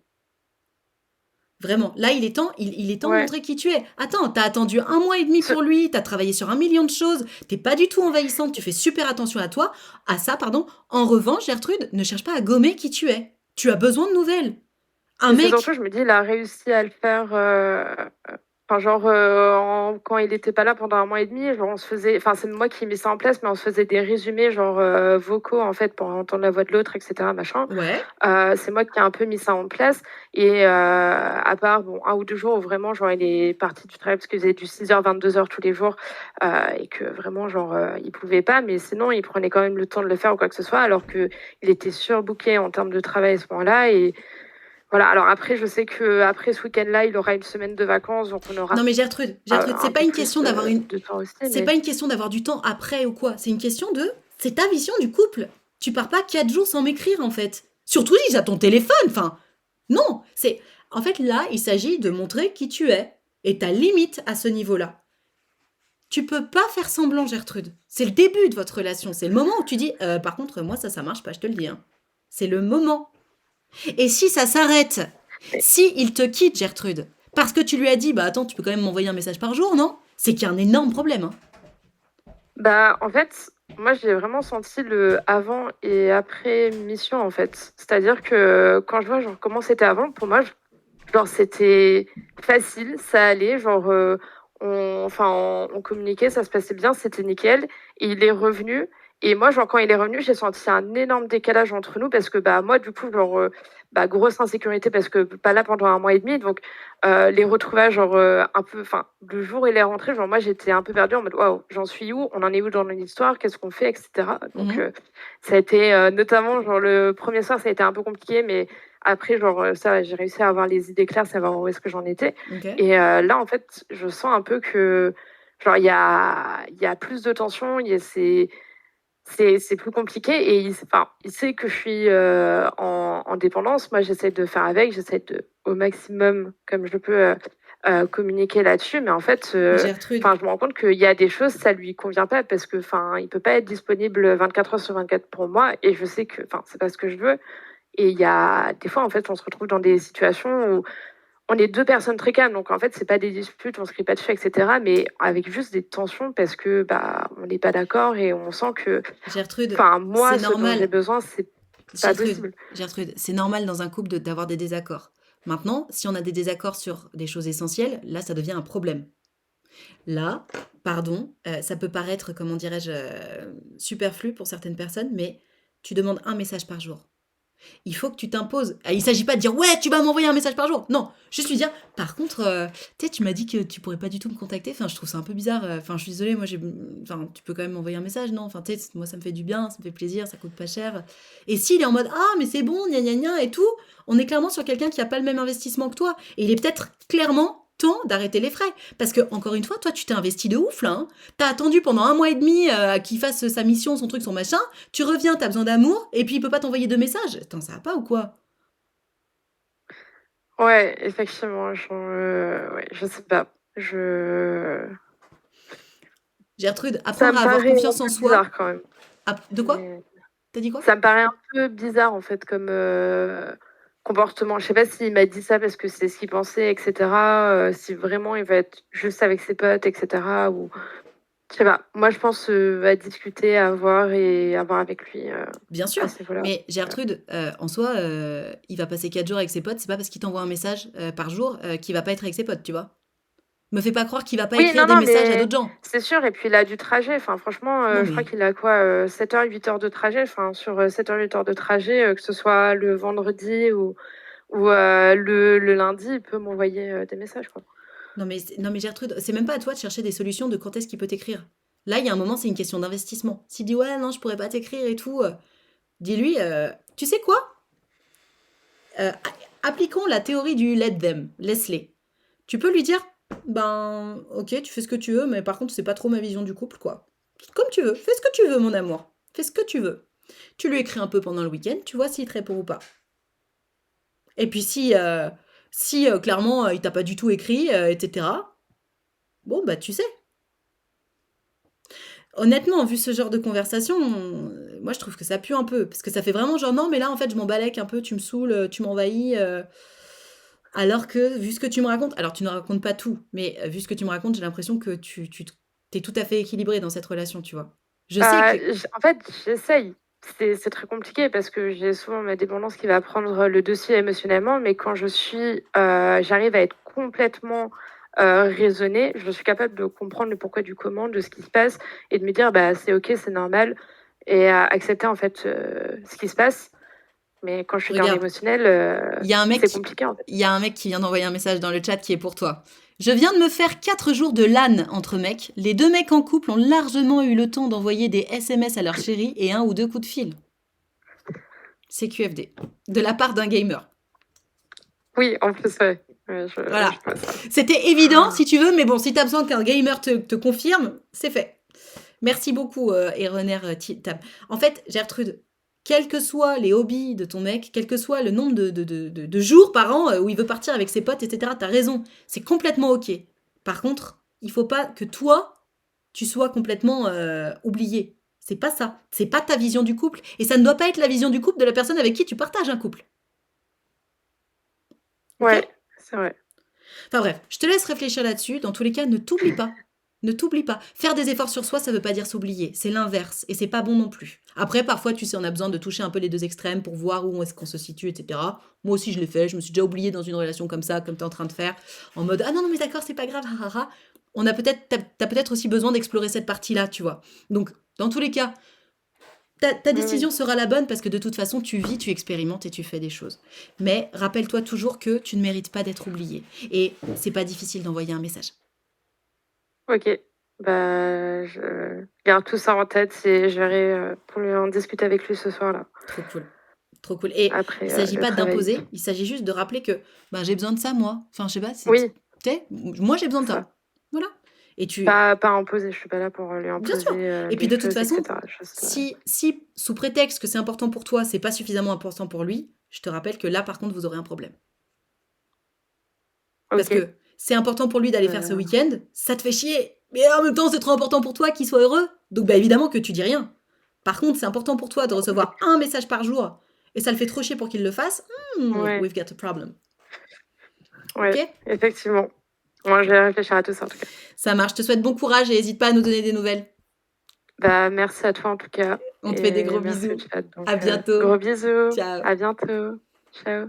Vraiment. Là, il est temps de Ouais. montrer qui tu es. Attends, t'as attendu 1 mois et demi Ce- pour lui, t'as travaillé sur 1 million de choses, t'es pas du tout envahissante, tu fais super attention à ça, pardon. En revanche, Gertrude, ne cherche pas à gommer qui tu es. Tu as besoin de nouvelles. Un Et c'est surtout, mec, je me dis, il a réussi à le faire. Enfin, genre, quand il était pas là pendant 1 mois et demi, genre, on se faisait. Enfin, c'est moi qui ai mis ça en place, mais on se faisait des résumés, genre, vocaux, en fait, pour entendre la voix de l'autre, etc., machin. ouais, C'est moi qui ai un peu mis ça en place. Et à part, bon, 1 ou 2 jours où vraiment, genre, il est parti du travail parce qu'il faisait du 6h, 22h tous les jours et que vraiment, genre, il pouvait pas. Mais sinon, il prenait quand même le temps de le faire ou quoi que ce soit, alors qu'il était surbooké en termes de travail à ce moment-là. Et voilà, alors après, je sais que après ce week-end-là, il aura une semaine de vacances, donc on aura non mais Gertrude, c'est un pas peu une question plus d'avoir une, de temps aussi. c'est Mais pas une question d'avoir du temps après ou quoi. C'est une question c'est ta vision du couple. Tu pars pas 4 jours sans m'écrire en fait. Surtout si j'ai ton téléphone. Enfin, non. En fait là, il s'agit de montrer qui tu es et ta limite à ce niveau-là. Tu peux pas faire semblant, Gertrude. C'est le début de votre relation. C'est le moment où tu dis, par contre, moi ça marche pas, je te le dis. Hein. C'est le moment. Et si ça s'arrête, si il te quitte, Gertrude, parce que tu lui as dit, bah attends, tu peux quand même m'envoyer un message par jour, non? C'est qu'il y a un énorme problème. Hein. bah, en fait, moi, j'ai vraiment senti le avant et après mission, en fait. C'est-à-dire que quand je vois genre comment c'était avant, pour moi, genre c'était facile, ça allait, genre on communiquait, ça se passait bien, c'était nickel. Et il est revenu. Et moi, genre quand il est revenu, j'ai senti un énorme décalage entre nous parce que bah moi, du coup, genre bah grosse insécurité parce que pas là pendant 1 mois et demi, donc les retrouvailles, genre un peu, enfin le jour où il est rentré, genre moi j'étais un peu perdue en mode waouh, j'en suis où, on en est où dans notre histoire, qu'est-ce qu'on fait, etc. Donc Mhm. ça a été notamment genre le premier soir, ça a été un peu compliqué, mais après, genre, ça, j'ai réussi à avoir les idées claires, savoir où est-ce que j'en étais. Ok. Et là, en fait, je sens un peu que, genre, il y a plus de tension, c'est plus compliqué. Et enfin, il sait que je suis en dépendance. Moi, j'essaie de faire avec, j'essaie de, au maximum, comme je peux, communiquer là-dessus. Mais en fait, Gertrude, enfin, je me rends compte qu'il y a des choses, ça lui convient pas parce que, enfin, il peut pas être disponible 24 heures sur 24 pour moi. Et je sais que, enfin, c'est pas ce que je veux. Et il y a des fois, en fait, on se retrouve dans des situations où on est deux personnes très calmes. Donc, en fait, c'est pas des disputes, on se crie pas dessus, etc. Mais avec juste des tensions parce que bah, on n'est pas d'accord et on sent que, Gertrude, enfin, c'est moi, ce dont j'ai normal. besoin, c'est pas possible. Gertrude, c'est normal dans un couple d'avoir des désaccords. Maintenant, si on a des désaccords sur des choses essentielles, là, ça devient un problème. Là, pardon, ça peut paraître, comment dirais-je, superflu pour certaines personnes, mais tu demandes un message par jour. Il faut que tu t'imposes. Il ne s'agit pas de dire ouais, tu vas m'envoyer un message par jour. Non, juste lui dire par contre, tu m'as dit que tu pourrais pas du tout me contacter. Enfin, je trouve ça un peu bizarre. Enfin, je suis désolée, moi, enfin, tu peux quand même m'envoyer un message, non? Enfin, moi, ça me fait du bien, ça me fait plaisir, ça coûte pas cher. Et s'il est en mode ah, mais c'est bon, gna gna gna et tout, on est clairement sur quelqu'un qui a pas le même investissement que toi. Et il est peut-être clairement temps d'arrêter les frais. Parce que, encore une fois, toi, tu t'es investi de ouf là. Hein. T'as attendu pendant 1 mois et demi qu'il fasse sa mission, son truc, son machin. Tu reviens, t'as besoin d'amour, et puis il peut pas t'envoyer de messages. Attends, ça va pas ou quoi? Ouais, effectivement, ouais, je sais pas. Gertrude, Ça apprendre me à avoir paraît un confiance en peu soi. bizarre quand même. De quoi? Mais T'as dit quoi? ça me paraît un peu bizarre en fait comme comportement. Je sais pas s'il m'a dit ça parce que c'est ce qu'il pensait, etc. Si vraiment il va être juste avec ses potes, etc. Ou... Je sais pas. Moi, je pense à discuter, à voir et à voir avec lui Bien à sûr, ce niveau-là. mais Gertrude, en soi, il va passer 4 jours avec ses potes, c'est pas parce qu'il t'envoie un message par jour qu'il va pas être avec ses potes, tu vois. Me fais pas croire qu'il va pas Oui, écrire non, des non, messages à mais d'autres gens. c'est sûr. Et puis, il a du trajet. Enfin, franchement, Non, je crois mais qu'il a quoi, 7 heures, 8 heures de trajet. Enfin, sur 7 heures, 8 heures de trajet, que ce soit le vendredi ou le lundi, il peut m'envoyer des messages, quoi. non, mais Gertrude, c'est même pas à toi de chercher des solutions de quand est-ce qu'il peut t'écrire. Là, il y a un moment, c'est une question d'investissement. S'il dit ouais, non, je pourrais pas t'écrire et tout, dis-lui, tu sais quoi? Appliquons la théorie du let them, laisse-les. Tu peux lui dire, ben, ok, tu fais ce que tu veux, mais par contre, c'est pas trop ma vision du couple, quoi. Comme tu veux, fais ce que tu veux, mon amour. Fais ce que tu veux. Tu lui écris un peu pendant le week-end, tu vois s'il te répond ou pas. Et puis si clairement il t'a pas du tout écrit, etc. Bon bah tu sais. Honnêtement, vu ce genre de conversation, moi je trouve que ça pue un peu. Parce que ça fait vraiment genre non mais là en fait je m'en balèque un peu, tu me saoules, tu m'envahis. Alors que vu ce que tu me racontes, alors tu ne racontes pas tout, mais vu ce que tu me racontes, j'ai l'impression que tu t'es tout à fait équilibré dans cette relation, tu vois. Je sais que... En fait, j'essaye. C'est très compliqué parce que j'ai souvent ma dépendance qui va prendre le dessus émotionnellement, mais quand j'arrive à être complètement raisonnée, je suis capable de comprendre le pourquoi du comment, de ce qui se passe et de me dire bah c'est ok, c'est normal et accepter en fait ce qui se passe. Mais quand je suis dans Regarde, l'émotionnel, il y a un mec c'est qui... compliqué en fait. Il y a un mec qui vient d'envoyer un message dans le chat qui est pour toi. Je viens de me faire 4 jours de LAN entre mecs. Les 2 mecs en couple ont largement eu le temps d'envoyer des SMS à leur chérie et 1 ou 2 coups de fil. C'est QFD. De la part d'un gamer. Oui, en plus, ouais. Ouais, Voilà. je vois ça. C'était évident si tu veux, mais bon, si t'as besoin qu'un gamer te confirme, c'est fait. Merci beaucoup, Eroner Tam. En fait, Gertrude, quels que soient les hobbies de ton mec, quel que soit le nombre de jours par an où il veut partir avec ses potes, etc., t'as raison, c'est complètement ok. Par contre, il faut pas que toi, tu sois complètement oublié. C'est pas ça. C'est pas ta vision du couple. Et ça ne doit pas être la vision du couple de la personne avec qui tu partages un couple. Ok? Ouais, c'est vrai. Enfin bref, je te laisse réfléchir là-dessus. Dans tous les cas, ne t'oublie pas. Ne t'oublie pas. Faire des efforts sur soi, ça veut pas dire s'oublier. C'est l'inverse. Et c'est pas bon non plus. Après, parfois, tu sais, on a besoin de toucher un peu les deux extrêmes pour voir où est-ce qu'on se situe, etc. Moi aussi, je l'ai fait. Je me suis déjà oubliée dans une relation comme ça, comme tu es en train de faire. En mode, ah non, non, mais d'accord, c'est pas grave, hahaha. T'as peut-être aussi besoin d'explorer cette partie-là, tu vois. Donc, dans tous les cas, ta Oui, décision oui. sera la bonne parce que de toute façon, tu vis, tu expérimentes et tu fais des choses. Mais rappelle-toi toujours que tu ne mérites pas d'être oublié. Et c'est pas difficile d'envoyer un message. Ok. Bah, je garde tout ça en tête et je verrai pour lui en discuter avec lui ce soir-là, Trop cool. Trop cool. Et il après s'agit le pas travail. d'imposer, il s'agit juste de rappeler que ben, j'ai besoin de ça, moi. Enfin, je sais pas, Oui, moi j'ai besoin de c'est ça. ça. Voilà. Et tu. Pas imposer, je suis pas là pour lui Bien imposer sûr. Et puis des de toute choses, façon, etc. Juste, si sous prétexte que c'est important pour toi, c'est pas suffisamment important pour lui, je te rappelle que là, par contre, vous aurez un problème. Parce ok. que c'est important pour lui d'aller faire ce Euh, week-end, ça te fait chier. Mais en même temps, c'est trop important pour toi qu'il soit heureux. Donc, bah évidemment que tu dis rien. Par contre, c'est important pour toi de recevoir un message par jour et ça le fait trop chier pour qu'il le fasse. ouais, We've got a problem. Ok? ouais, effectivement. Moi, je vais réfléchir à tout ça en tout cas. Ça marche. Je te souhaite bon courage et n'hésite pas à nous donner des nouvelles. Bah, merci à toi en tout cas On te fait des et gros merci au bisous. chat. À Donc, bientôt. gros bisous. Ciao. À bientôt. Ciao.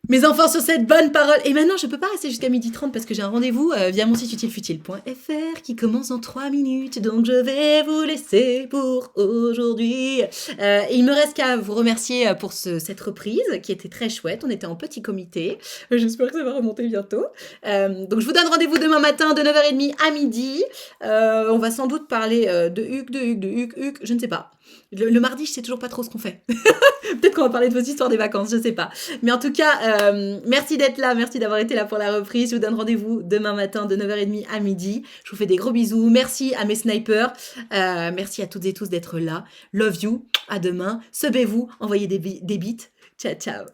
Mes enfants, sur cette bonne parole. Et maintenant, je peux pas rester jusqu'à 12h30 parce que j'ai un rendez-vous via mon site utilefutile.fr qui commence en 3 minutes. Donc, je vais vous laisser pour aujourd'hui. Il me reste qu'à vous remercier pour cette reprise qui était très chouette. On était en petit comité. J'espère que ça va remonter bientôt. Donc, je vous donne rendez-vous demain matin de 9h30 à midi. On va sans doute parler de Huc. Je ne sais pas. Le mardi, je sais toujours pas trop ce qu'on fait. Peut-être qu'on va parler de vos histoires des vacances, je sais pas. Mais en tout cas, merci d'être là, merci d'avoir été là pour la reprise. Je vous donne rendez-vous demain matin de 9h30 à midi. Je vous fais des gros bisous. Merci à mes snipers. Merci à toutes et tous d'être là. Love you. À demain. Subez-vous. Envoyez des beats. Ciao, ciao.